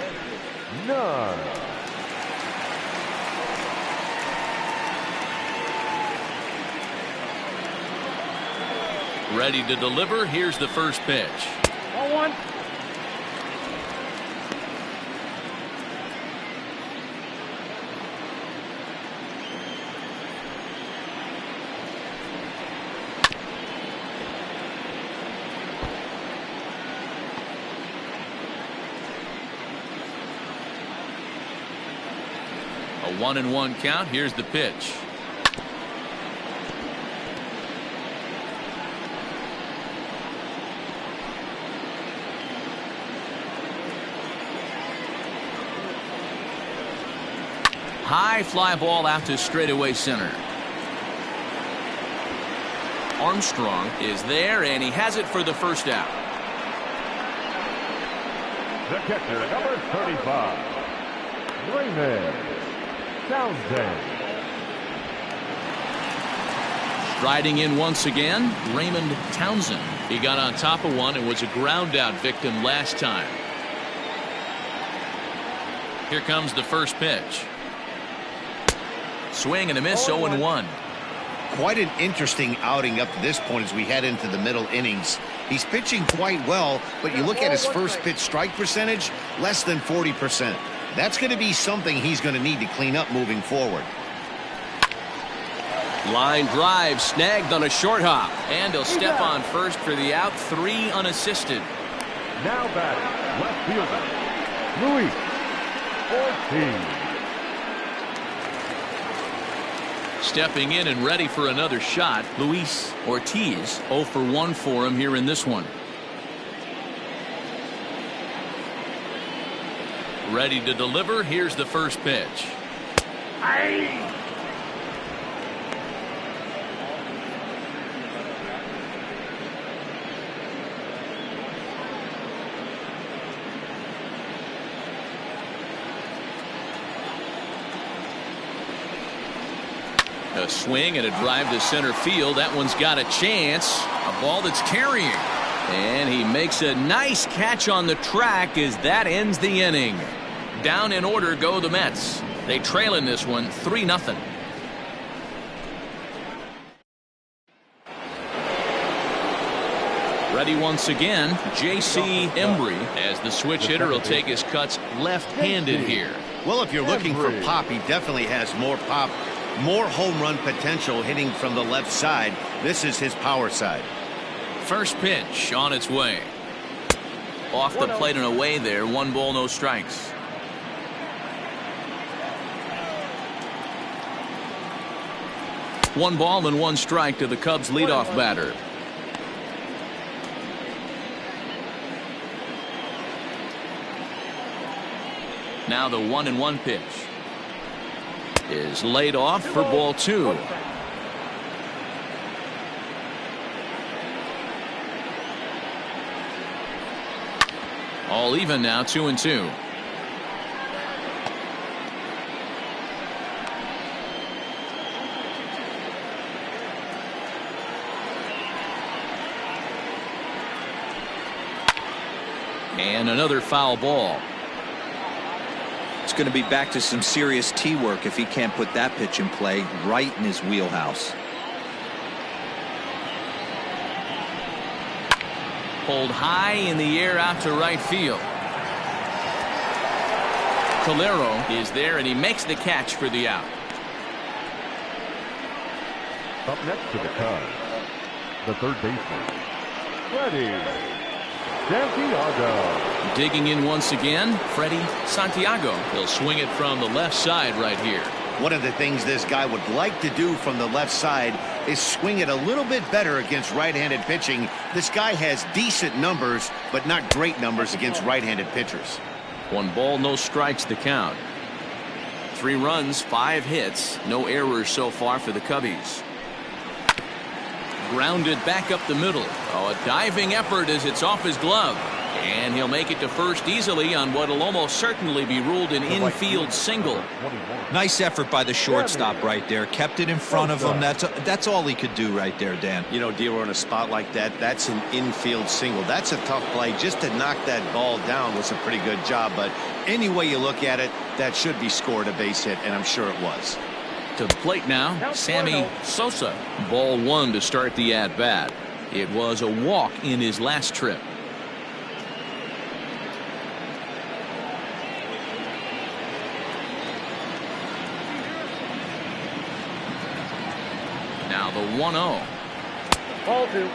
Nunn. Ready to deliver. Here's the first pitch. 1-1. A 1-1 count. Here's the pitch. High fly ball out to straightaway center. Armstrong is there, and he has it for the first out. The catcher, number 35, Raymond Townsend. Striding in once again, Raymond Townsend. He got on top of one and was a ground out victim last time. Here comes the first pitch. Swing and a miss, 0-1. Quite an interesting outing up to this point as we head into the middle innings. He's pitching quite well, but you look at his first pitch strike percentage, less than 40%. That's going to be something he's going to need to clean up moving forward. Line drive snagged on a short hop. And he'll step on first for the out, 3 unassisted. Now batting, left fielder, Luis Ortiz. Stepping in and ready for another shot, Luis Ortiz. 0 for 1 for him here in this one. Ready to deliver. Here's the first pitch. A swing and a drive to center field. That one's got a chance. A ball that's carrying. And he makes a nice catch on the track as that ends the inning. Down in order go the Mets. They trail in this one 3-0. Ready once again, J.C. Embry, as the switch hitter will take his cuts left-handed here. Well, if you're looking for pop, he definitely has more pop, more home run potential hitting from the left side. This is his power side. First pitch on its way. Off the plate and away there. 1 ball, no strikes. 1 ball and 1 strike to the Cubs leadoff batter. Now the 1-1 pitch is laid off for ball 2. All even now, 2-2. And another foul ball. It's going to be back to some serious tee work if he can't put that pitch in play right in his wheelhouse. Pulled high in the air out to right field. Calero is there, and he makes the catch for the out. Up next to the Cubs, the third baseman, Freddie Santiago. Digging in once again, Freddie Santiago. He'll swing it from the left side right here. One of the things this guy would like to do from the left side is swing it a little bit better against right-handed pitching. This guy has decent numbers, but not great numbers against right-handed pitchers. 1 ball, no strikes the count. 3 runs, 5 hits, no errors so far for the Cubbies. Grounded back up the middle. Oh, a diving effort as it's off his glove. And he'll make it to first easily on what will almost certainly be ruled an infield single. Nice effort by the shortstop right there. Kept it in front of him. That's all he could do right there, Dan. You know, Dealer, in a spot like that, that's an infield single. That's a tough play. Just to knock that ball down was a pretty good job. But any way you look at it, that should be scored a base hit, and I'm sure it was. To the plate now, Sammy Sosa. Ball 1 to start the at-bat. It was a walk in his last trip. Now the 1-0. Ball 2.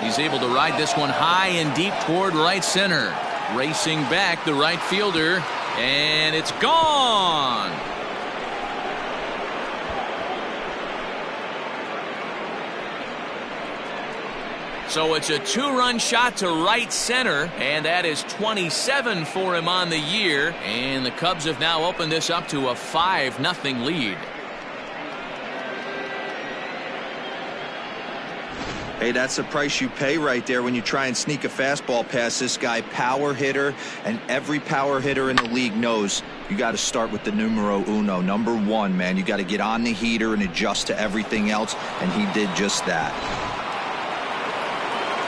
He's able to ride this one high and deep toward right center. Racing back the right fielder, and it's gone. So it's a 2-run shot to right center, and that is 27 for him on the year. And the Cubs have now opened this up to a 5-0 lead. Hey, that's the price you pay right there when you try and sneak a fastball past this guy. Power hitter, and every power hitter in the league knows you got to start with the numero uno, number 1, man. You got to get on the heater and adjust to everything else, and he did just that.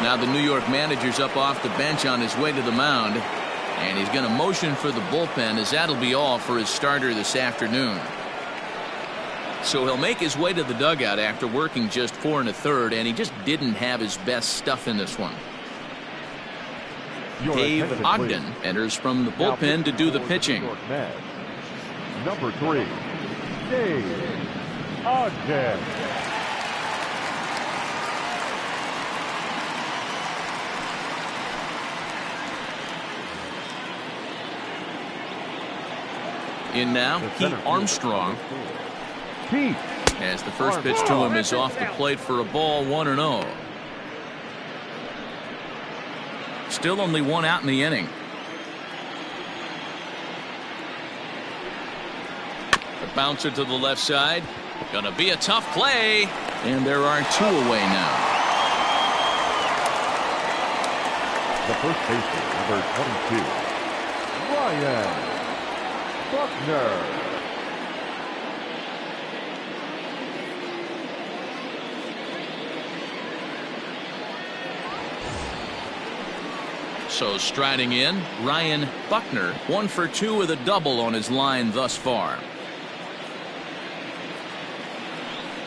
Now the New York manager's up off the bench on his way to the mound, and he's going to motion for the bullpen, as that'll be all for his starter this afternoon. So he'll make his way to the dugout after working just 4 1/3, and he just didn't have his best stuff in this one. Dave Ogden enters from the bullpen to do the pitching. Number 3, Dave Ogden. In now, Pete Armstrong. Pete. As the first pitch to him is off the plate for a ball, 1-0. Still only 1 out in the inning. The bouncer to the left side. Gonna be a tough play. And there are 2 away now. The first baseman, number 22, Ryan Buckner. So striding in, Ryan Buckner, 1 for 2 with a double on his line thus far.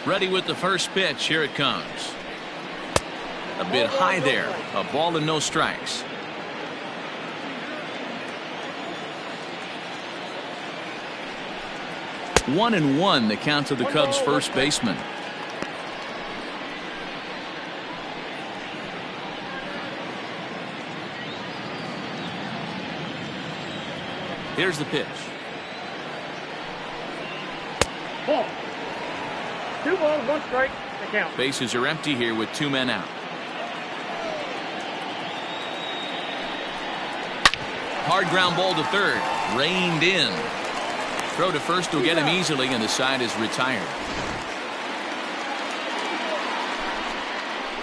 Ready with the first pitch. Here it comes. A bit high there. A ball and no strikes. One and one, the count to the Cubs' first baseman. Here's the pitch. Ball. 2 balls, 1 strike. The count. Bases are empty here with 2 men out. Hard ground ball to third. Reined in. Throw to first will get him easily, and the side is retired.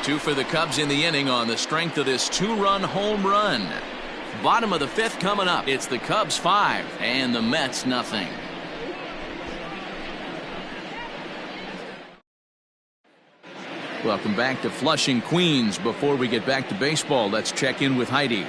2 for the Cubs in the inning on the strength of this 2-run home run. Bottom of the 5th coming up. It's the Cubs 5 and the Mets nothing. Welcome back to Flushing, Queens. Before we get back to baseball, let's check in with Heidi.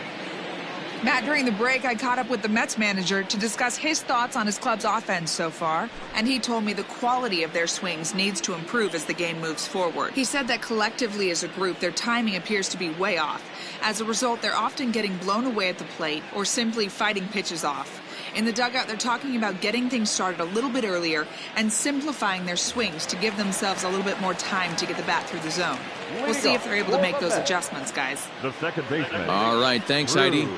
Matt, during the break, I caught up with the Mets manager to discuss his thoughts on his club's offense so far, and he told me the quality of their swings needs to improve as the game moves forward. He said that collectively as a group, their timing appears to be way off. As a result, they're often getting blown away at the plate or simply fighting pitches off. In the dugout, they're talking about getting things started a little bit earlier and simplifying their swings to give themselves a little bit more time to get the bat through the zone. We'll see if they're able to make those adjustments, guys. The second baseman. All right, thanks, Heidi.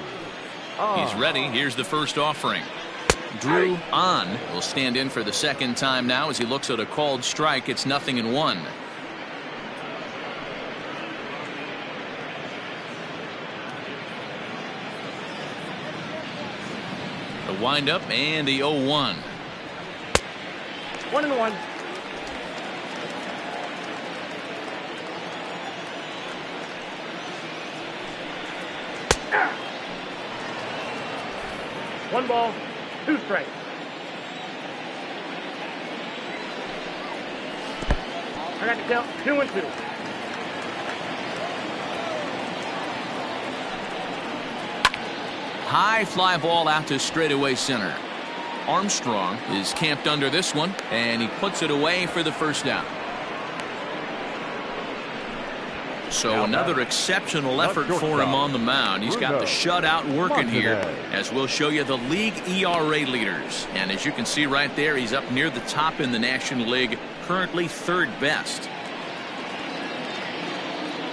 He's ready. Here's the first offering. Drew on will stand in for the second time now as he looks at a called strike. It's 0-1. The windup and the 0-1. 1-1. One ball, 2 strikes. I got to count 2-2. High fly ball out to straightaway center. Armstrong is camped under this one, and he puts it away for the first down. So another exceptional effort for him on the mound. He's got the shutout working here, as we'll show you the league ERA leaders. And as you can see right there, he's up near the top in the National League, currently 3rd best.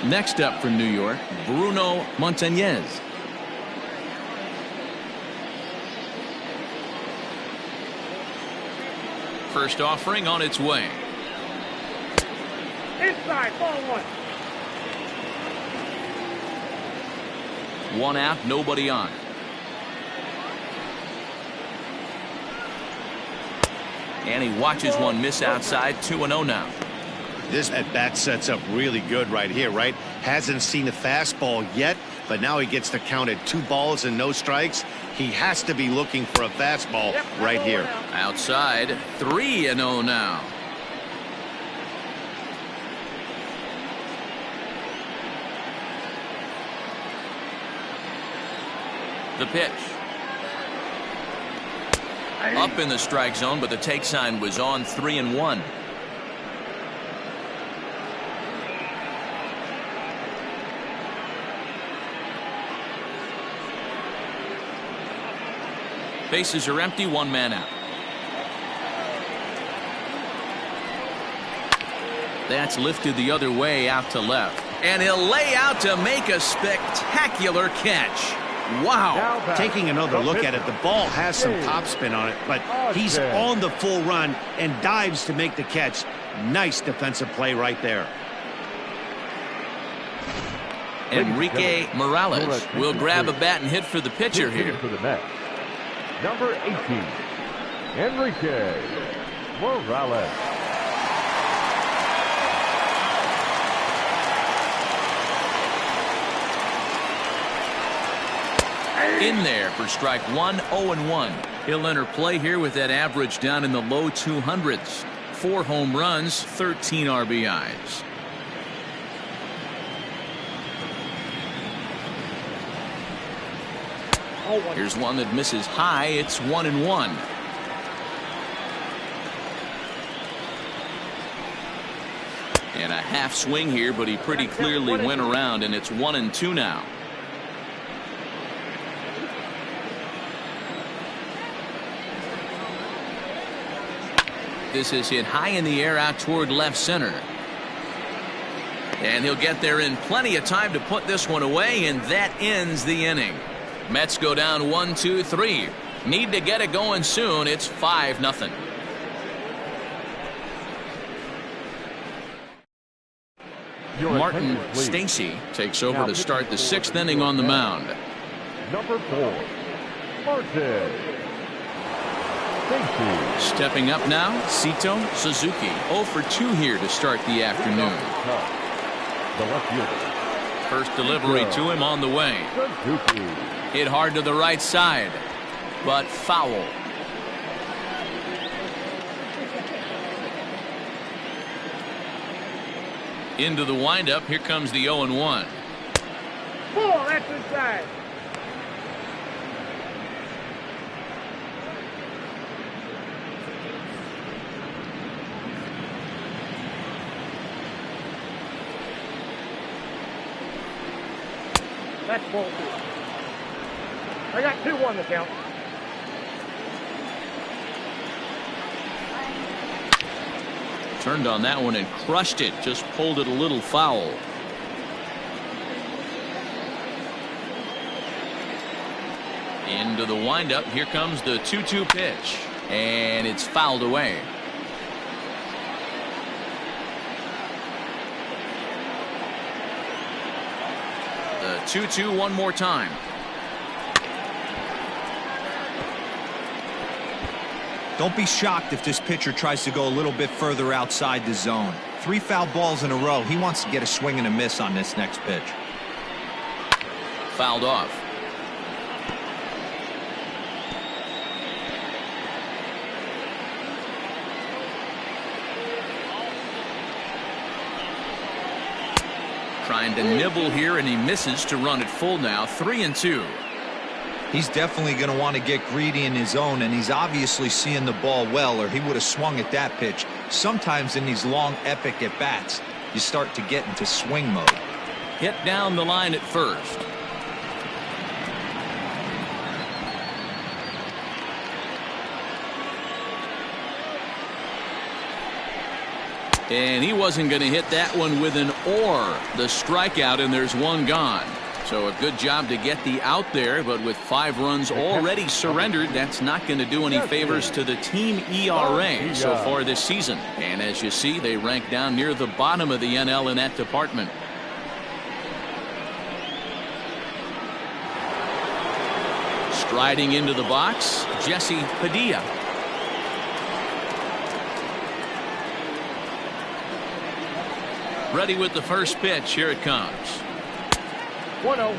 Next up for New York, Bruno Montañez. First offering on its way. Inside, ball 1. 1 out, nobody on. And he watches one miss outside. 2-0 now. This at bat sets up really good right here, right? Hasn't seen a fastball yet, but now he gets to count at 2 balls and no strikes. He has to be looking for a fastball right here. Outside, 3-0 now. The pitch. Up in the strike zone, but the take sign was on. 3-1. Bases are empty, 1 man out. That's lifted the other way out to left. And he'll lay out to make a spectacular catch. Wow. Taking another look at it, the ball has some topspin on it, but he's on the full run and dives to make the catch. Nice defensive play right there. Enrique Morales will grab a bat and hit for the pitcher here. For the Mets, number 18, Enrique Morales. In there for strike 1, 0-1. He'll enter play here with that average down in the low 200s. 4 home runs, 13 RBIs. Here's one that misses high. It's 1-1. And a half swing here, but he pretty clearly went around, and it's 1-2 now. This is hit high in the air out toward left center. And he'll get there in plenty of time to put this one away, and that ends the inning. Mets go down 1-2-3. Need to get it going soon. It's 5-0. Martin Stacy takes over to start the 6th inning on the mound. Number 4, Martin Stacy. Stepping up now, Sito Suzuki. 0 for 2 here to start the afternoon. The left fielder. First delivery to him on the way. Suzuki. Hit hard to the right side, but foul. Into the windup. Here comes the 0-1. Ball, that's inside. That's ball 2. I got 2-1 to count. Turned on that one and crushed it. Just pulled it a little foul. Into the windup. Here comes the 2-2 pitch. And it's fouled away. The 2-2 one more time. Don't be shocked if this pitcher tries to go a little bit further outside the zone. 3 foul balls in a row. He wants to get a swing and a miss on this next pitch. Fouled off. Trying to nibble here, and he misses to run it full now. 3-2. He's definitely going to want to get greedy in his own, and he's obviously seeing the ball well, or he would have swung at that pitch. Sometimes in these long, epic at-bats, you start to get into swing mode. Hit down the line at first. And he wasn't going to hit that one with an or. The strikeout, and there's one gone. So a good job to get the out there, but with 5 runs already surrendered, that's not going to do any favors to the team ERA so far this season. And as you see, they rank down near the bottom of the NL in that department. Striding into the box, Jesse Padilla. Ready with the first pitch. Here it comes. 1-0.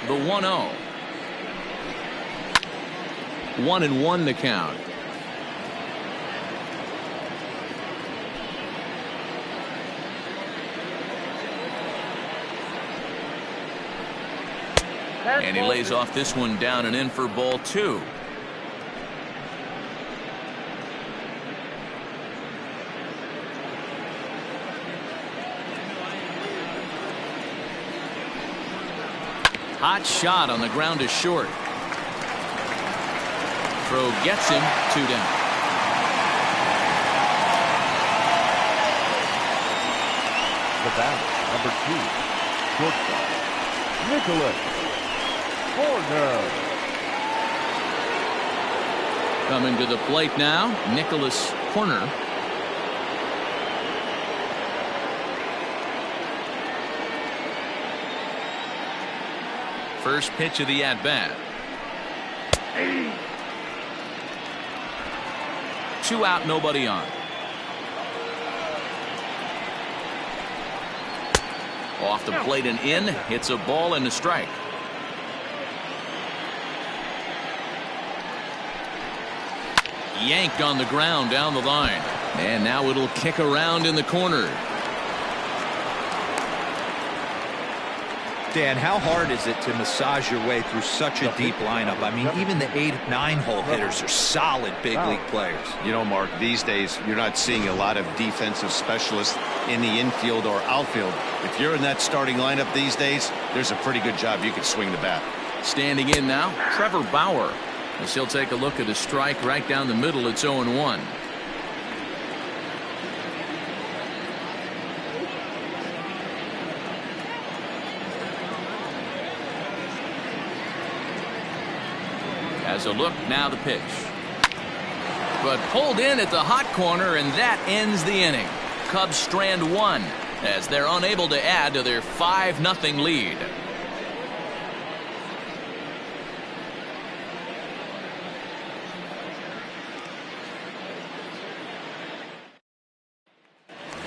The 1-0. 1-1 the count. And he lays off this one down and in for ball 2. Hot shot on the ground is short. Throw gets him. 2 down. The bat, number 2, shortstop, Nicholas Corner. Coming to the plate now, Nicholas Corner. First pitch of the at-bat. 2 out, nobody on. Off the plate and in. Hits a ball and a strike. Yanked on the ground down the line. And now it'll kick around in the corner. Dan, how hard is it to massage your way through such a deep lineup? I mean, even the 8, 9-hole hitters are solid big league players. You know, Mark, these days you're not seeing a lot of defensive specialists in the infield or outfield. If you're in that starting lineup these days, there's a pretty good job you can swing the bat. Standing in now, Trevor Bauer. As he'll take a look at a strike right down the middle. It's 0-1. Has a look, now the pitch. But pulled in at the hot corner, and that ends the inning. Cubs strand one as they're unable to add to their 5-0 lead.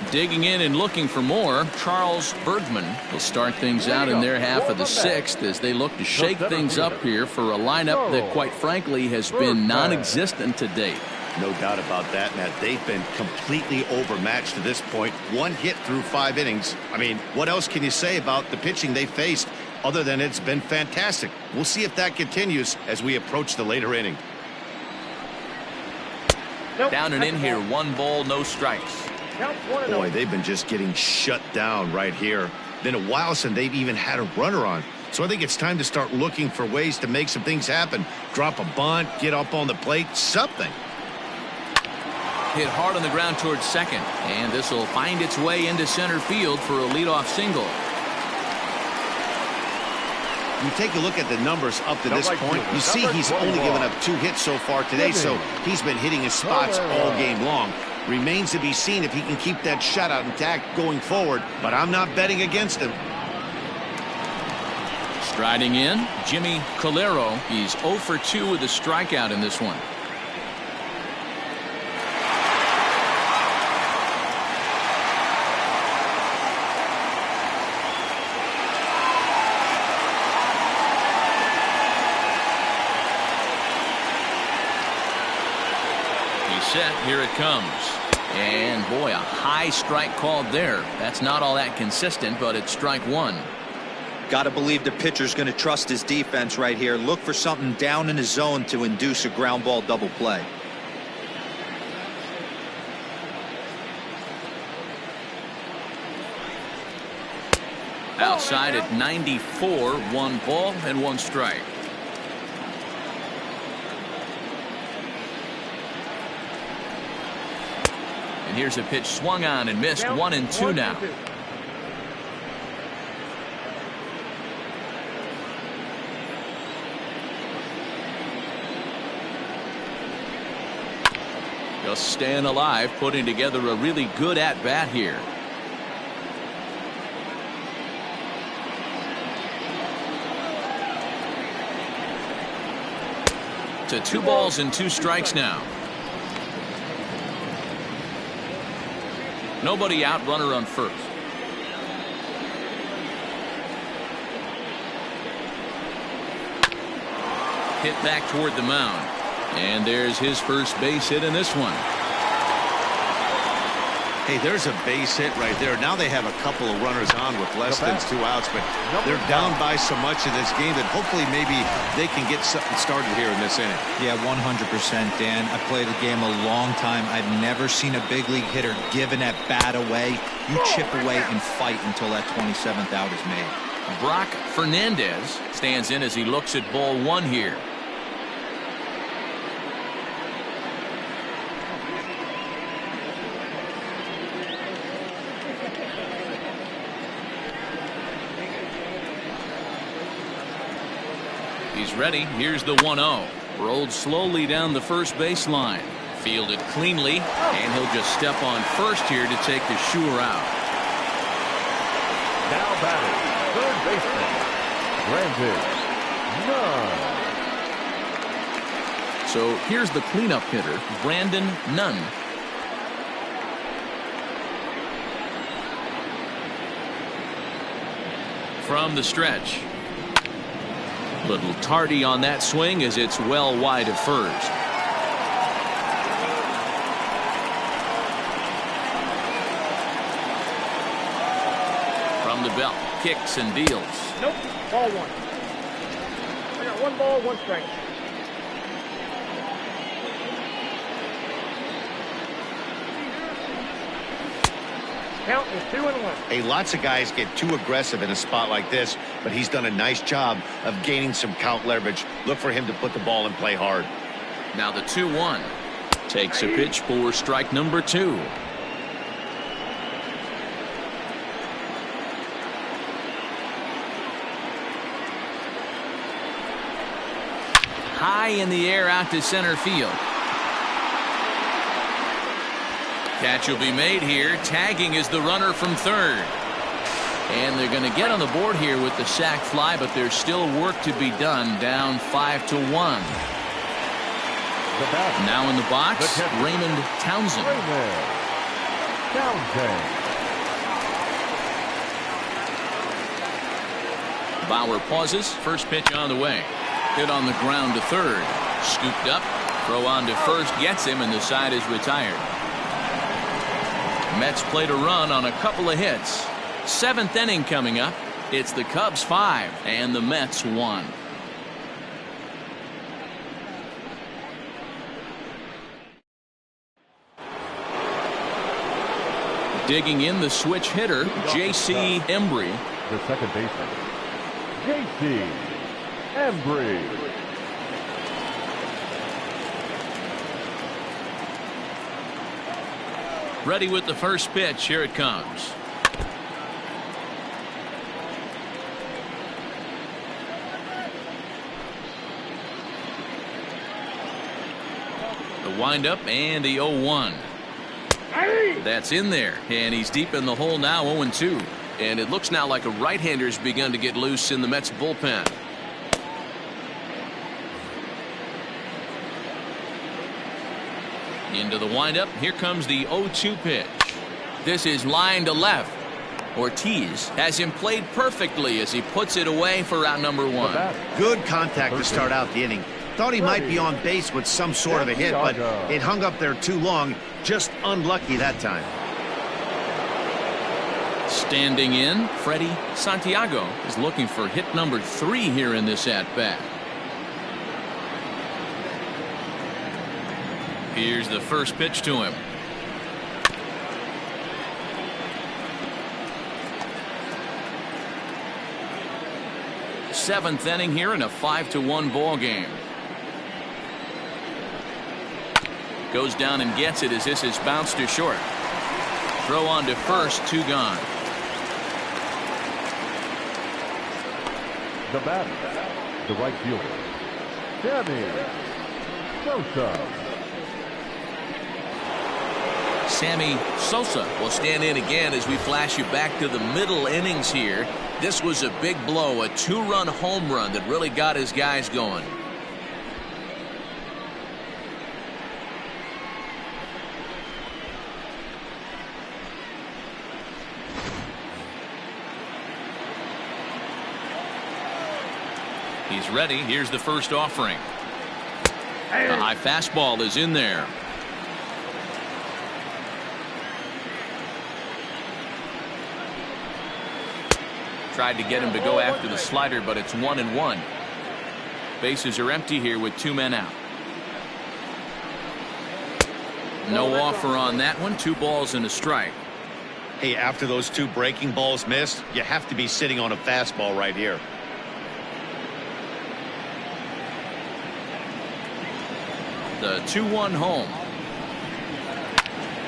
Digging in and looking for more, Charles Bergman will start things out in their half of the 6th as they look to shake things up here for a lineup that, quite frankly, has been non-existent to date. No doubt about that, Matt. They've been completely overmatched to this point. 1 hit through 5 innings. I mean, what else can you say about the pitching they faced other than it's been fantastic? We'll see if that continues as we approach the later inning. Down and in here, 1 ball, no strikes. Boy, they've been just getting shut down right here. Been a while since they've even had a runner on. So I think it's time to start looking for ways to make some things happen. Drop a bunt, get up on the plate, something. Hit hard on the ground towards second, and this will find its way into center field for a leadoff single. You take a look at the numbers up to this point, you see he's only given up 2 hits so far today, so he's been hitting his spots all game long. Remains to be seen if he can keep that shutout intact going forward, but I'm not betting against him. Striding in, Jimmy Calero. He's 0 for 2 with a strikeout in this one. Set, here it comes. And boy, a high strike called there. That's not all that consistent, but it's strike 1. Got to believe the pitcher's going to trust his defense right here. Look for something down in his zone to induce a ground ball double play. Outside at 94, 1 ball and 1 strike. Here's a pitch swung on and missed. 1 and 2 now. Just staying alive, putting together a really good at-bat here. To 2 balls and 2 strikes now. Nobody out, runner on first. Hit back toward the mound. And there's his first base hit in this one. Hey, there's a base hit right there. Now they have a couple of runners on with less than 2 outs, but they're down by so much in this game that hopefully maybe they can get something started here in this inning. Yeah, 100%, Dan. I played the game a long time. I've never seen a big league hitter give an at-bat away. You chip away and fight until that 27th out is made. Brock Fernandez stands in as he looks at ball 1 here. He's ready. Here's the 1-0. Rolled slowly down the first baseline. Fielded cleanly, and he'll just step on first here to take the sure out. Now batting, third baseman, Brandon Nunn. So here's the cleanup hitter, Brandon Nunn. From the stretch. Little tardy on that swing as it's well wide of first. From the belt, kicks and deals. Nope, ball 1. I got 1 ball, 1 strike. Count is 2-1. Hey, lots of guys get too aggressive in a spot like this, but he's done a nice job of gaining some count leverage. Look for him to put the ball in play hard. Now the 2-1. Takes a pitch for strike number 2. High high in the air out to center field. Catch will be made here. Tagging is the runner from third. And they're going to get on the board here with the sac fly, but there's still work to be done. Down 5-1. Now in the box, Raymond Townsend. Bauer pauses. First pitch on the way. Hit on the ground to third. Scooped up. Throw on to first. Gets him, and the side is retired. Mets played a run on a couple of hits. 7th inning coming up. It's the Cubs 5 and the Mets 1. Digging in the switch hitter, J.C. Embry. The second baseman, J.C. Embry. Ready with the first pitch. Here it comes. The windup and the 0-1. That's in there, and he's deep in the hole now. 0-2, and it looks now like a right-hander's begun to get loose in the Mets bullpen. Into the windup. Here comes the 0-2 pitch. This is line to left. Ortiz has him played perfectly as he puts it away for out number 1. Good contact to start out the inning. Thought he might be on base with some sort of a hit, but it hung up there too long. Just unlucky that time. Standing in, Freddie Santiago is looking for hit number 3 here in this at-bat. Here's the first pitch to him. Seventh inning here in a 5-1 ball game. Goes down and gets it as this is bounced to short. Throw on to first, 2 gone. The batter, the right fielder, Sammy Sosa. Sammy Sosa will stand in again as we flash you back to the middle innings here. This was a big blow, a 2-run home run that really got his guys going. He's ready. Here's the first offering. The high fastball is in there. Tried to get him to go after the slider, but it's 1-1. Bases are empty here with 2 men out. No offer on that one. 2 balls and a strike. Hey, after those 2 breaking balls missed, you have to be sitting on a fastball right here. The 2-1 home.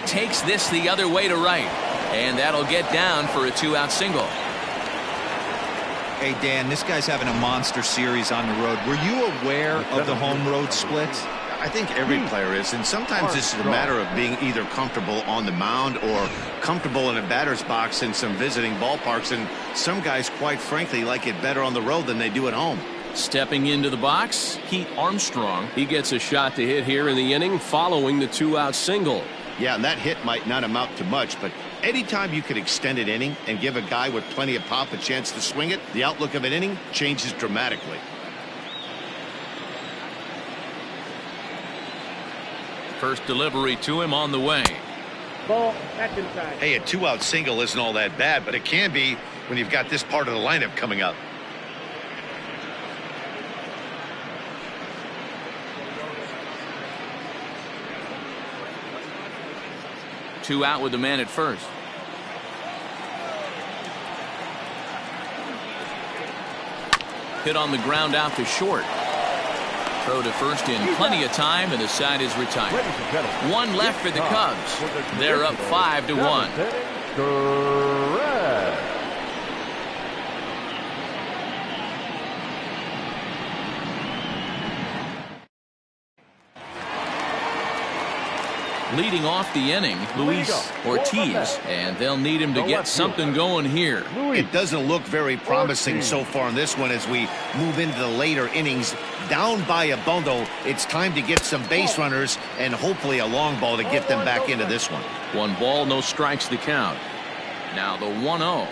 Takes this the other way to right. And that'll get down for a 2-out single. Hey, Dan, this guy's having a monster series on the road. Were you aware of the home road splits? I think every player is, and sometimes it's a matter of being either comfortable on the mound or comfortable in a batter's box in some visiting ballparks, and some guys, quite frankly, like it better on the road than they do at home. Stepping into the box, Pete Armstrong. He gets a shot to hit here in the inning following the 2-out single. Yeah, and that hit might not amount to much, but anytime you can extend an inning and give a guy with plenty of pop a chance to swing it, the outlook of an inning changes dramatically. First delivery to him on the way. Ball, that's inside. Hey, a 2-out single isn't all that bad, but it can be when you've got this part of the lineup coming up. Two out with the man at first. Hit on the ground out to short. Throw to first in plenty of time, and the side is retired. 1 left for the Cubs. They're up 5-1. Leading off the inning, Luis Ortiz, and they'll need him to get something going here. It doesn't look very promising so far in this one as we move into the later innings. Down by a bundle, it's time to get some base runners and hopefully a long ball to get them back into this one. 1 ball, no strikes to count. Now the 1-0.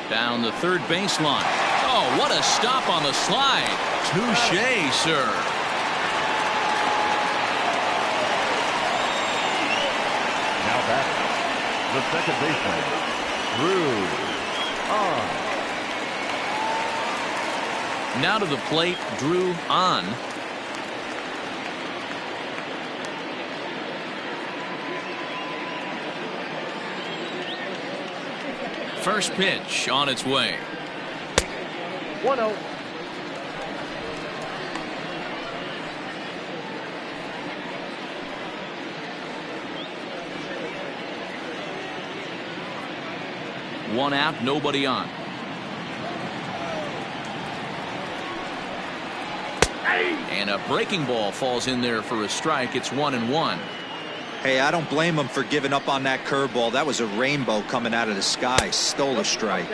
Down the third baseline. Oh, what a stop on the slide. Touché, sir. Now back, the second baseman, Drew on. Now to the plate, Drew on. First pitch on its way. 1-0. One out, nobody on. And a breaking ball falls in there for a strike. It's 1-1. Hey, I don't blame him for giving up on that curveball. That was a rainbow coming out of the sky. Stole a strike.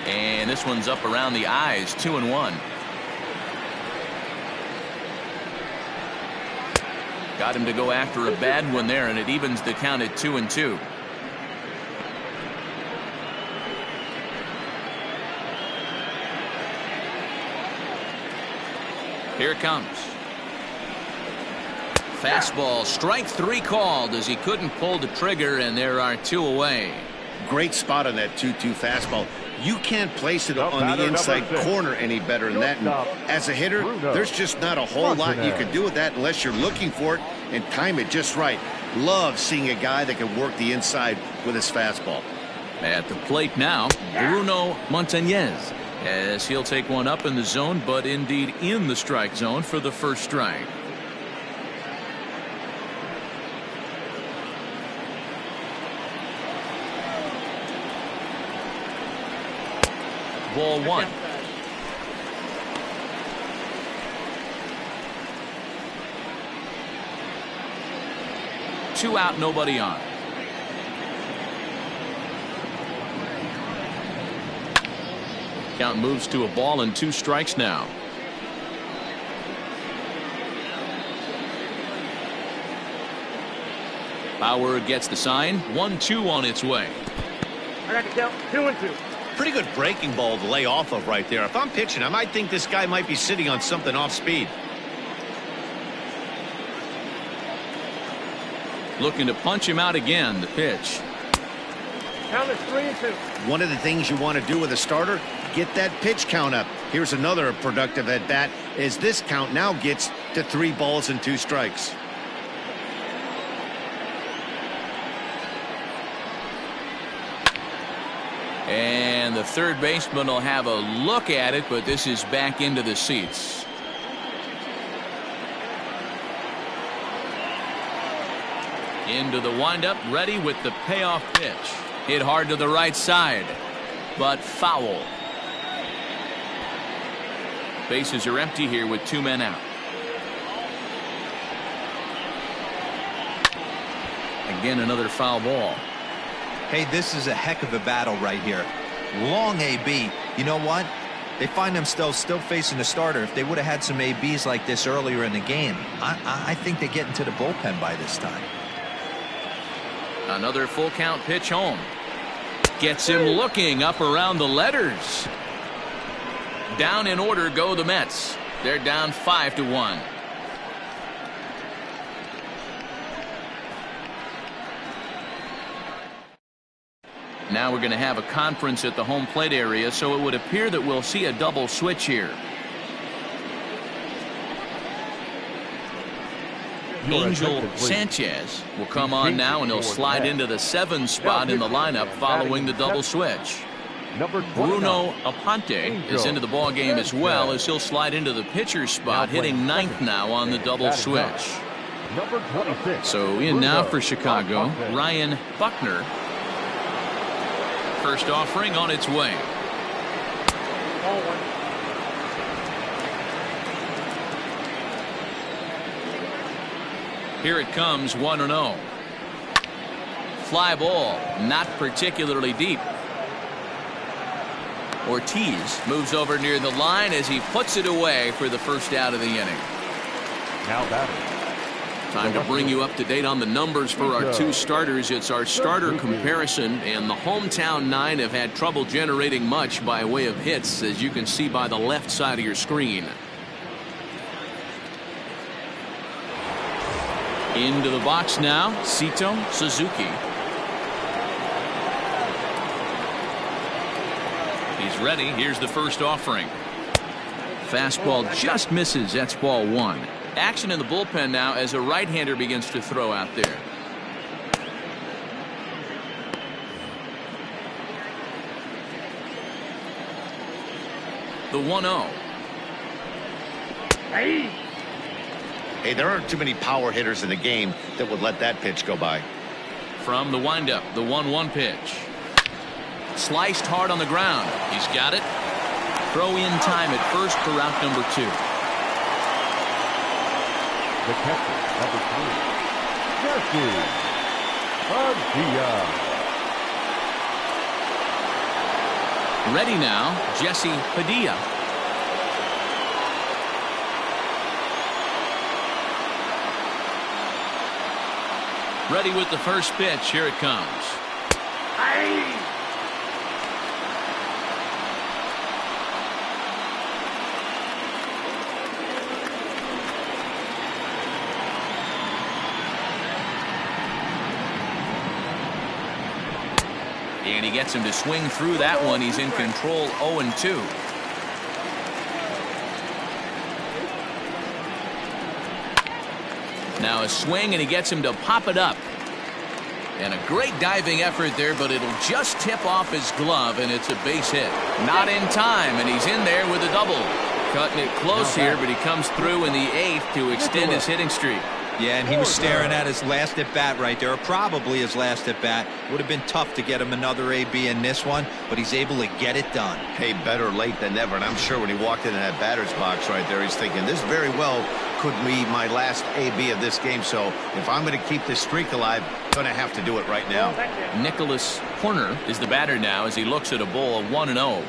And this one's up around the eyes. 2-1. Got him to go after a bad one there, and it evens the count at 2-2. Here it comes. Fastball, strike 3 called as he couldn't pull the trigger, and there are 2 away. Great spot on that 2-2 fastball. You can't place it on the inside corner any better than that. And as a hitter, there's just not a whole lot you can do with that unless you're looking for it and time it just right. Love seeing a guy that can work the inside with his fastball. At the plate now, Bruno Montañez, as he'll take one up in the zone, but indeed in the strike zone for the first strike. Ball 1. Two out, nobody on. Count moves to a ball and 2 strikes now. Bauer gets the sign. 1-2 on its way. I got the count. 2-2. Pretty good breaking ball to lay off of right there. If I'm pitching, I might think this guy might be sitting on something off speed. Looking to punch him out again. The pitch. Count is 3-2. One of the things you want to do with a starter, get that pitch count up. Here's another productive at bat as this count now gets to 3 balls and 2 strikes. And the third baseman will have a look at it, but this is back into the seats. Into the windup, ready with the payoff pitch. Hit hard to the right side, but foul. Bases are empty here with 2 men out. Again, another foul ball. Hey, this is a heck of a battle right here. Long AB. You know what? They find themselves still facing the starter. If they would have had some ABs like this earlier in the game, I think they get into the bullpen by this time. Another full count pitch home. Gets him looking up around the letters. Down in order go the Mets. They're down 5-1. Now we're going to have a conference at the home plate area, so it would appear that we'll see a double switch here. Angel Sanchez will come on now, and he'll slide into the 7 spot in the lineup following the double switch. Bruno Aponte is into the ball game as well, as he'll slide into the pitcher's spot, hitting 9th now on the double switch. Number 26. So in now for Chicago, Ryan Buckner. First offering on its way. Here it comes, 1-0. Fly ball, not particularly deep. Ortiz moves over near the line as he puts it away for the first out of the inning. Now batting. Time to bring you up to date on the numbers for our two starters. It's our starter comparison, and the hometown nine have had trouble generating much by way of hits, as you can see by the left side of your screen. Into the box now, Sito Suzuki. He's ready. Here's the first offering. Fastball just misses. That's ball one. Action in the bullpen now as a right-hander begins to throw out there. The 1-0. Hey, there aren't too many power hitters in the game that would let that pitch go by. From the windup, the 1-1 pitch. Sliced hard on the ground. He's got it. Throw in time at first for route number 2. The catcher, number 3, Jesse Padilla. Ready now, Jesse Padilla. Ready with the first pitch. Here it comes. And he gets him to swing through that one. He's in control, 0-2. Now a swing, and he gets him to pop it up. And a great diving effort there, but it'll just tip off his glove, and it's a base hit. Not in time, and he's in there with a double. Cutting it close here, but he comes through in the 8th to extend his hitting streak. Yeah, and he was staring at his last at bat right there, or probably his last at bat. Would have been tough to get him another AB in this one, but he's able to get it done. Hey, better late than never. And I'm sure when he walked into that batter's box right there, he's thinking this very well could be my last AB of this game. So if I'm going to keep this streak alive, I'm going to have to do it right now. Nicholas Horner is the batter now as he looks at a ball of 1-0.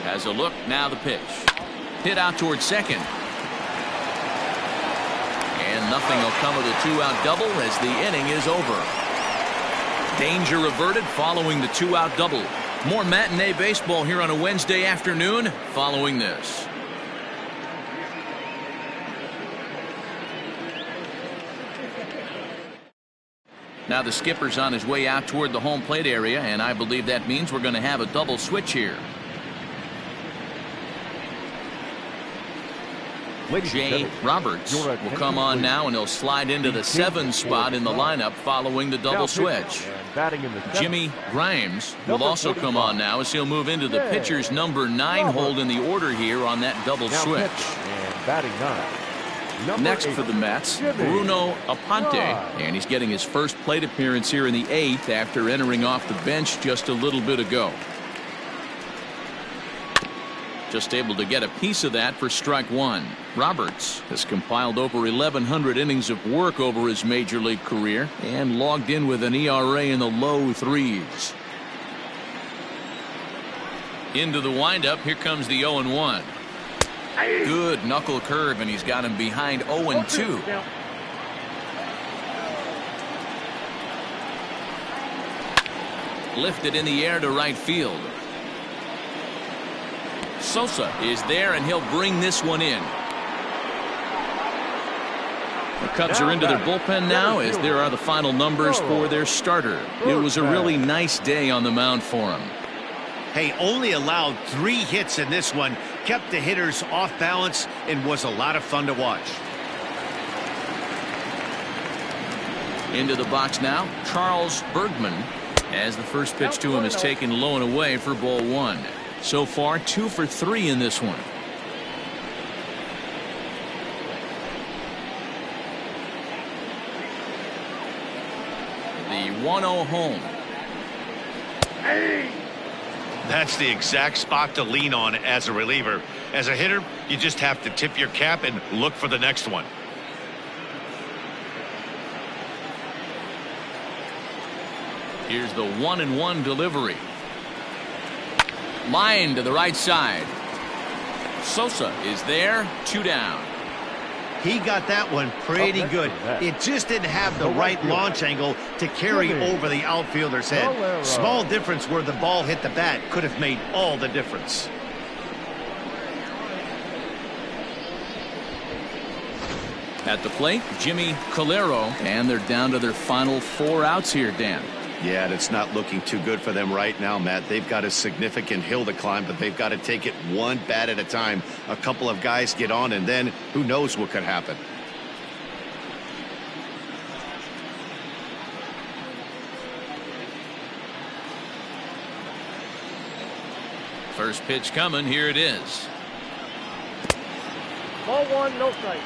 Has a look, now the pitch. Hit out towards second. And nothing will come of the 2-out double as the inning is over. Danger averted following the 2-out double. More matinee baseball here on a Wednesday afternoon following this. Now the skipper's on his way out toward the home plate area, and I believe that means we're going to have a double switch here. Jay Roberts will come on now, and he'll slide into the 7 spot in the lineup following the double switch. Jimmy Grimes will also come on now as he'll move into the pitcher's number 9 hold in the order here on that double switch. Next for the Mets, Bruno Aponte, and he's getting his first plate appearance here in the 8th after entering off the bench just a little bit ago. Just able to get a piece of that for strike 1. Roberts has compiled over 1,100 innings of work over his major league career and logged in with an ERA in the low 3s. Into the windup, here comes the 0-1. Good knuckle curve, and he's got him behind 0-2. Lifted in the air to right field. Sosa is there, and he'll bring this one in. The Cubs are into their bullpen now as there are the final numbers for their starter. It was a really nice day on the mound for him. Hey, only allowed 3 hits in this one, kept the hitters off balance, and was a lot of fun to watch. Into the box now, Charles Bergman. as the first pitch to him is taken low and away for ball one. So far 2 for 3 in this one. The 1-0 home. That's the exact spot to lean on as a reliever. As a hitter, you just have to tip your cap and look for the next one. Here's the 1-1 delivery. Line to the right side. Sosa is there. 2 down. He got that one pretty good. It just didn't have the right launch angle to carry over the outfielder's head. Small difference where the ball hit the bat could have made all the difference. At the plate, Jimmy Calero, and they're down to their final 4 outs here, Dan. Yeah, and it's not looking too good for them right now, Matt. They've got a significant hill to climb, but they've got to take it one bat at a time. A couple of guys get on, and then who knows what could happen. First pitch coming. Here it is. Ball 1, no strike.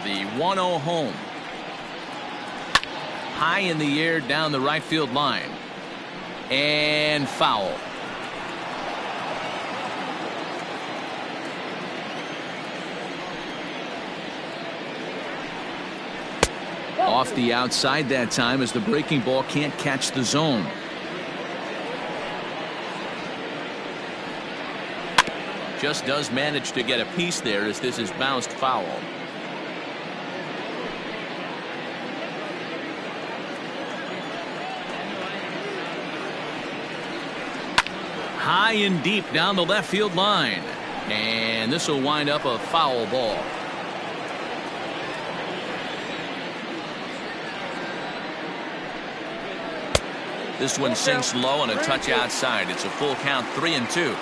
The 1-0 home. High in the air down the right field line. And foul. Off the outside that time as the breaking ball can't catch the zone. Just does manage to get a piece there as this is bounced foul. High and deep down the left field line. And this will wind up a foul ball. This one sinks low and a touch outside. It's a full count, 3-2.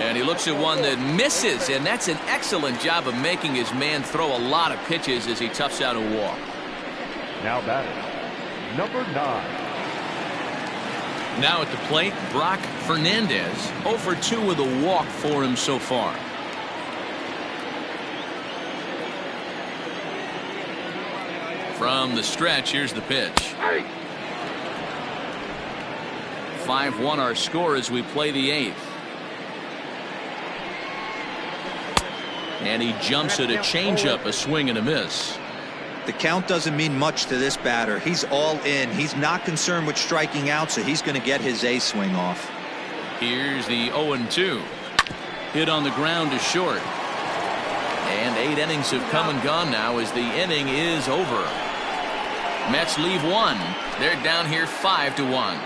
And he looks at one that misses, and that's an excellent job of making his man throw a lot of pitches as he toughs out a walk. Now batting, number 9. Now at the plate, Brock Fernandez. 0 for 2 with a walk for him so far. From the stretch, here's the pitch. 5-1 our score as we play the 8th. And he jumps at a changeup, a swing and a miss. The count doesn't mean much to this batter. He's all in. He's not concerned with striking out, so he's going to get his A swing off. Here's the 0-2. Hit on the ground to short. And 8 innings have come and gone now as the inning is over. Mets leave 1. They're down here 5-1.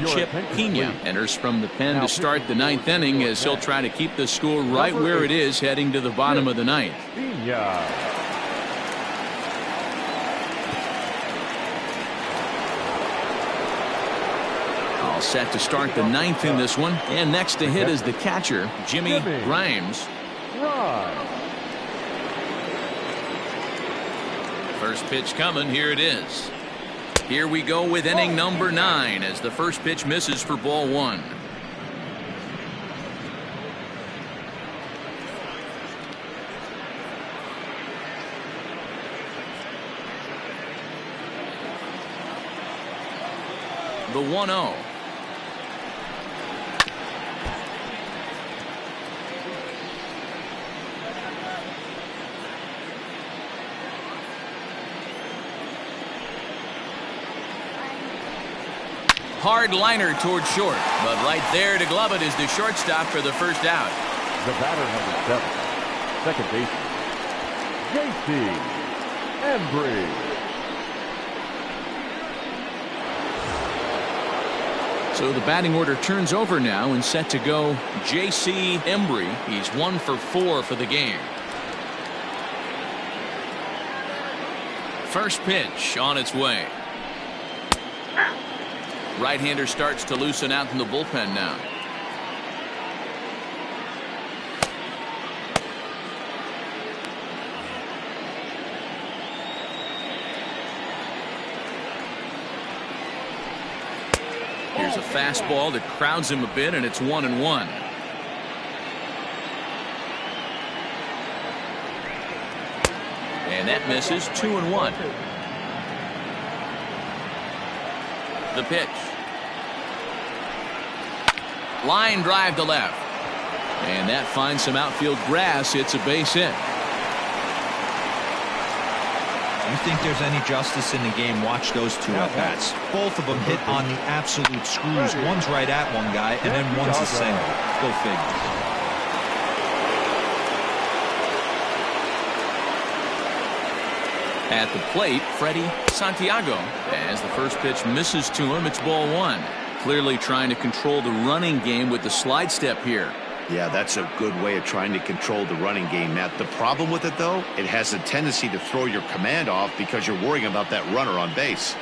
Chip Pena enters from the pen to start the 9th inning as he'll try to keep the score right where it is heading to the bottom of the 9th. All set to start the 9th in this one, and next to hit is the catcher, Jimmy Grimes. First pitch coming. Here it is. Here we go with inning number 9 as the first pitch misses for ball 1. The 1-0. Hard liner toward short, but right there to glove it is the shortstop for the first out. The batter, number 7, second baseman, JP Embry. So the batting order turns over now and set to go J.C. Embry. He's 1 for 4 for the game. First pitch on its way. Right-hander starts to loosen out in the bullpen now. Here's a fastball that crowds him a bit, and it's 1-1. And that misses. 2-1. The pitch. Line drive to left. And that finds some outfield grass. It's a base hit. You think there's any justice in the game? Watch those two at-bats. Both of them hit on the absolute screws. One's right at one guy, and then one's a single. Go figure. At the plate, Freddie Santiago. As the first pitch misses to him, it's ball 1. Clearly trying to control the running game with the slide step here. Yeah, that's a good way of trying to control the running game, Matt. The problem with it, though, it has a tendency to throw your command off because you're worrying about that runner on base.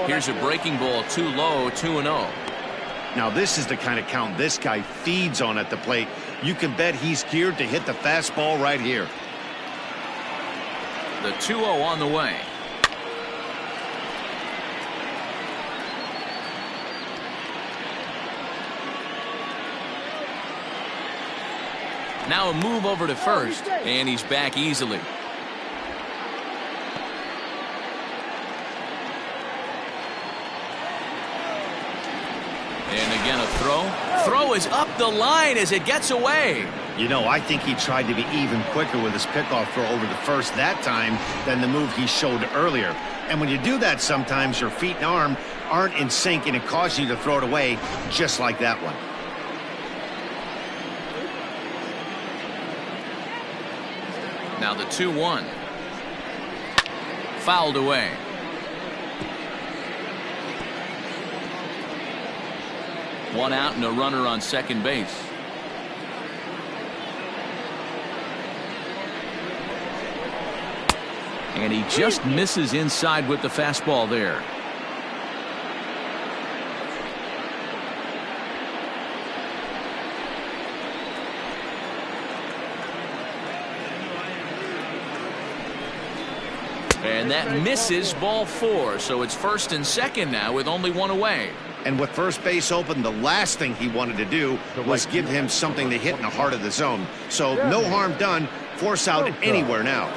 Here's a breaking ball too low, 2-0. Now, this is the kind of count this guy feeds on at the plate. You can bet he's geared to hit the fastball right here. The 2-0 on the way. Now a move over to first, and he's back easily. And again a throw. Throw is up the line as it gets away. You know, I think he tried to be even quicker with his pickoff throw over to first that time than the move he showed earlier. And when you do that, sometimes your feet and arm aren't in sync, and it causes you to throw it away just like that one. Now the 2-1. Fouled away. One out and a runner on second base. And he just misses inside with the fastball there. And that misses, ball 4. So it's first and second now with only one away. And with first base open, the last thing he wanted to do was give him something to hit in the heart of the zone. So no harm done. Force out anywhere now.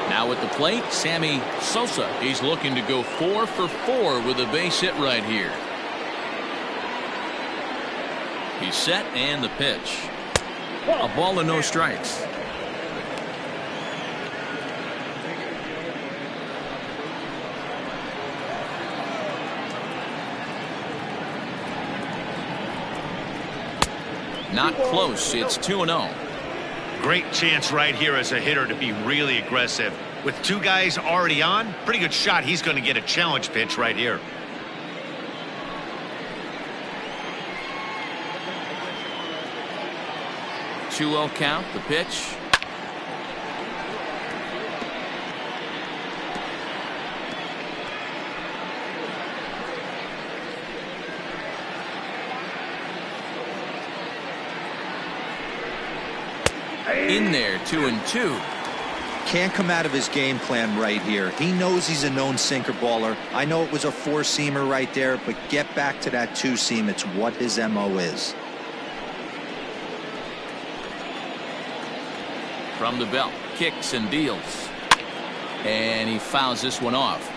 Now at the plate, Sammy Sosa. He's looking to go 4 for 4 with a base hit right here. He's set and the pitch. A ball and no strikes. Not close. It's 2-0. Great chance right here as a hitter to be really aggressive. With two guys already on, pretty good shot. He's going to get a challenge pitch right here. Two-0 count. The pitch. In there, 2-2. Can't come out of his game plan right here. He knows he's a known sinker baller. I know it was a 4-seamer right there, but get back to that 2-seam. It's what his MO is. From the belt, kicks and deals. And he fouls this one off.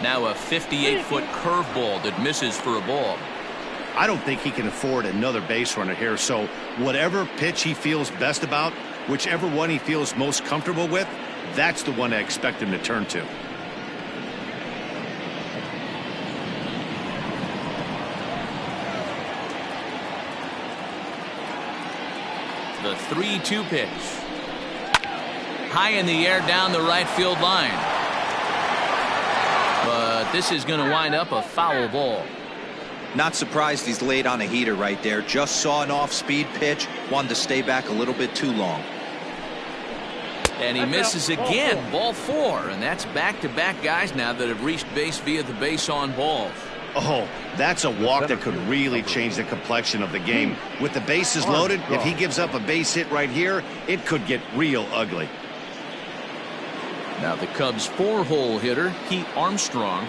Now a 58-foot curveball that misses for a ball. I don't think he can afford another base runner here, so whatever pitch he feels best about, whichever one he feels most comfortable with, that's the one I expect him to turn to. The 3-2 pitch. High in the air down the right field line. But this is going to wind up a foul ball. Not surprised he's laid on a heater right there. Just saw an off-speed pitch. Wanted to stay back a little bit too long. And he misses again. Ball 4. And that's back-to-back guys now that have reached base via the base on balls. Oh, that's a walk that could really change the complexion of the game. With the bases loaded, if he gives up a base hit right here, it could get real ugly. Now the Cubs' 4-hole hitter, Pete Armstrong.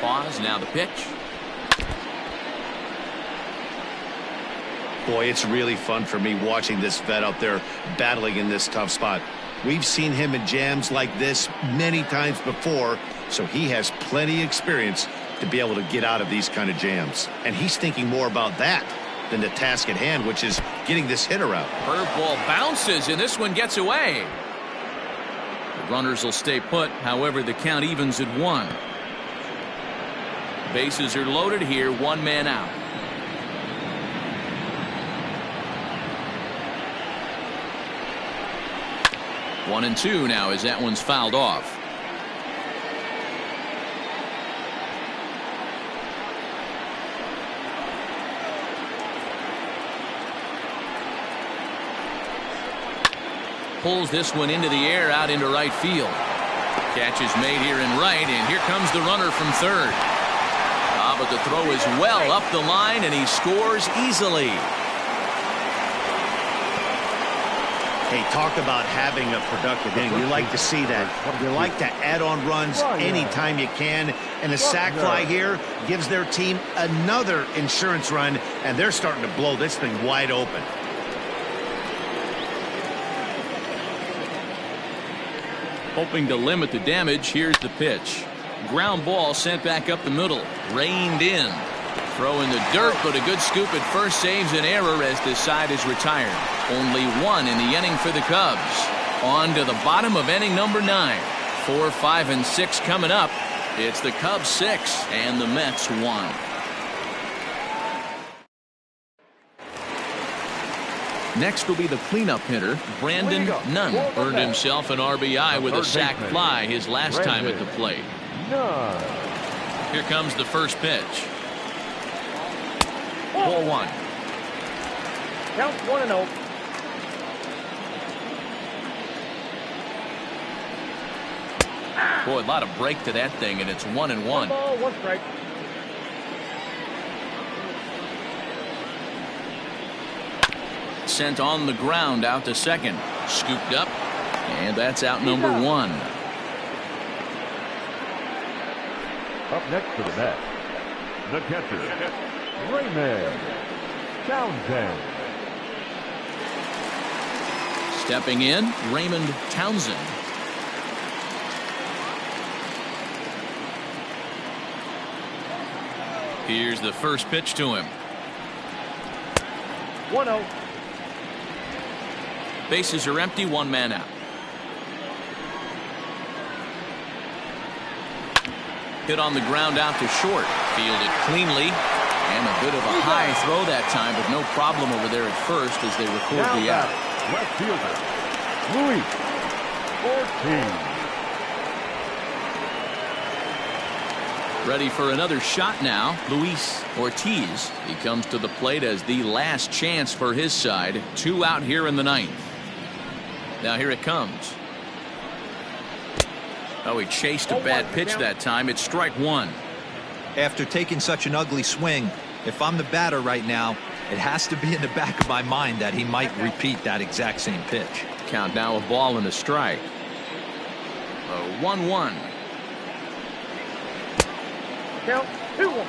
Pause, now the pitch. Boy, it's really fun for me watching this vet out there battling in this tough spot. We've seen him in jams like this many times before, so he has plenty of experience to be able to get out of these kind of jams. And he's thinking more about that than the task at hand, which is getting this hitter out. Curveball bounces, and this one gets away. The runners will stay put. However, the count evens at 1. Bases are loaded here, 1 man out. One and 2 now as that one's fouled off. Pulls this one into the air out into right field. Catch is made here in right, and here comes the runner from third. But the throw is well up the line, and he scores easily. Hey, talk about having a productive inning. You like to see that. You like to add on runs anytime you can. And a sac fly here gives their team another insurance run, and they're starting to blow this thing wide open. Hoping to limit the damage, here's the pitch. Ground ball sent back up the middle. Reined in. Throw in the dirt, but a good scoop at first saves an error as this side is retired. Only 1 in the inning for the Cubs. On to the bottom of inning number 9. 4, 5, and 6 coming up. It's the Cubs 6 and the Mets 1. Next will be the cleanup hitter, Brandon Nunn. Earned himself an RBI with a sac fly his last time at the plate. Here comes the first pitch. Ball 1. Count 1-0. Boy, a lot of break to that thing, and it's 1-1. 1 ball, 1 strike. Sent on the ground out to second. Scooped up, and that's out number 1. Up next to the bat, the catcher, Raymond Townsend. Stepping in, Raymond Townsend. Here's the first pitch to him. 1-0. Bases are empty, 1 man out. Hit on the ground out to short. Fielded cleanly. And a bit of a high throw that time, but no problem over there at first as they record the out. Left fielder, Luis Ortiz. Ready for another shot now. Luis Ortiz. He comes to the plate as the last chance for his side. 2 out here in the 9th. Now here it comes. Oh, he chased a bad pitch that time. It's strike 1. After taking such an ugly swing, if I'm the batter right now, it has to be in the back of my mind that he might repeat that exact same pitch. Count now a ball and a strike. 1-1. Count 2-1.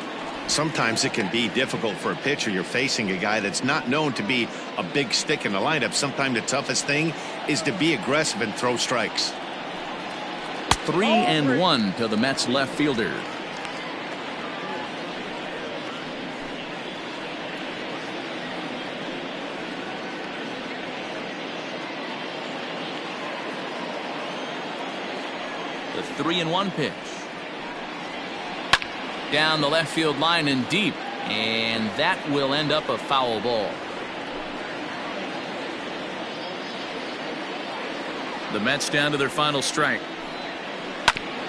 Sometimes it can be difficult for a pitcher. You're facing a guy that's not known to be a big stick in the lineup. Sometimes the toughest thing is to be aggressive and throw strikes. 3-1 to the Mets left fielder. The 3-1 pitch. down the left field line and deep, and that will end up a foul ball. The Mets down to their final strike.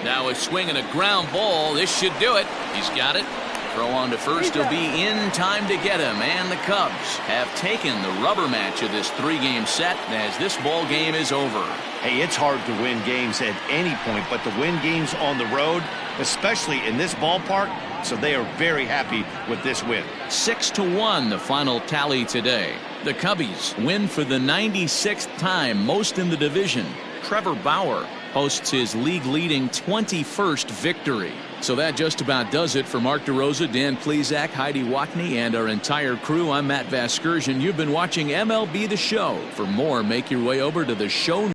Now a swing and a ground ball. This should do it. He's got it. Throw on to first. He'll be in time to get him. And the Cubs have taken the rubber match of this 3-game set as this ball game is over. Hey, it's hard to win games at any point, but to win games on the road, especially in this ballpark, so they are very happy with this win. 6-1 the final tally today. The Cubbies win for the 96th time, most in the division. Trevor Bauer posts his league-leading 21st victory. So that just about does it for Mark DeRosa, Dan Plesac, Heidi Watney, and our entire crew. I'm Matt Vasgersian. You've been watching MLB The Show. For more, make your way over to the show.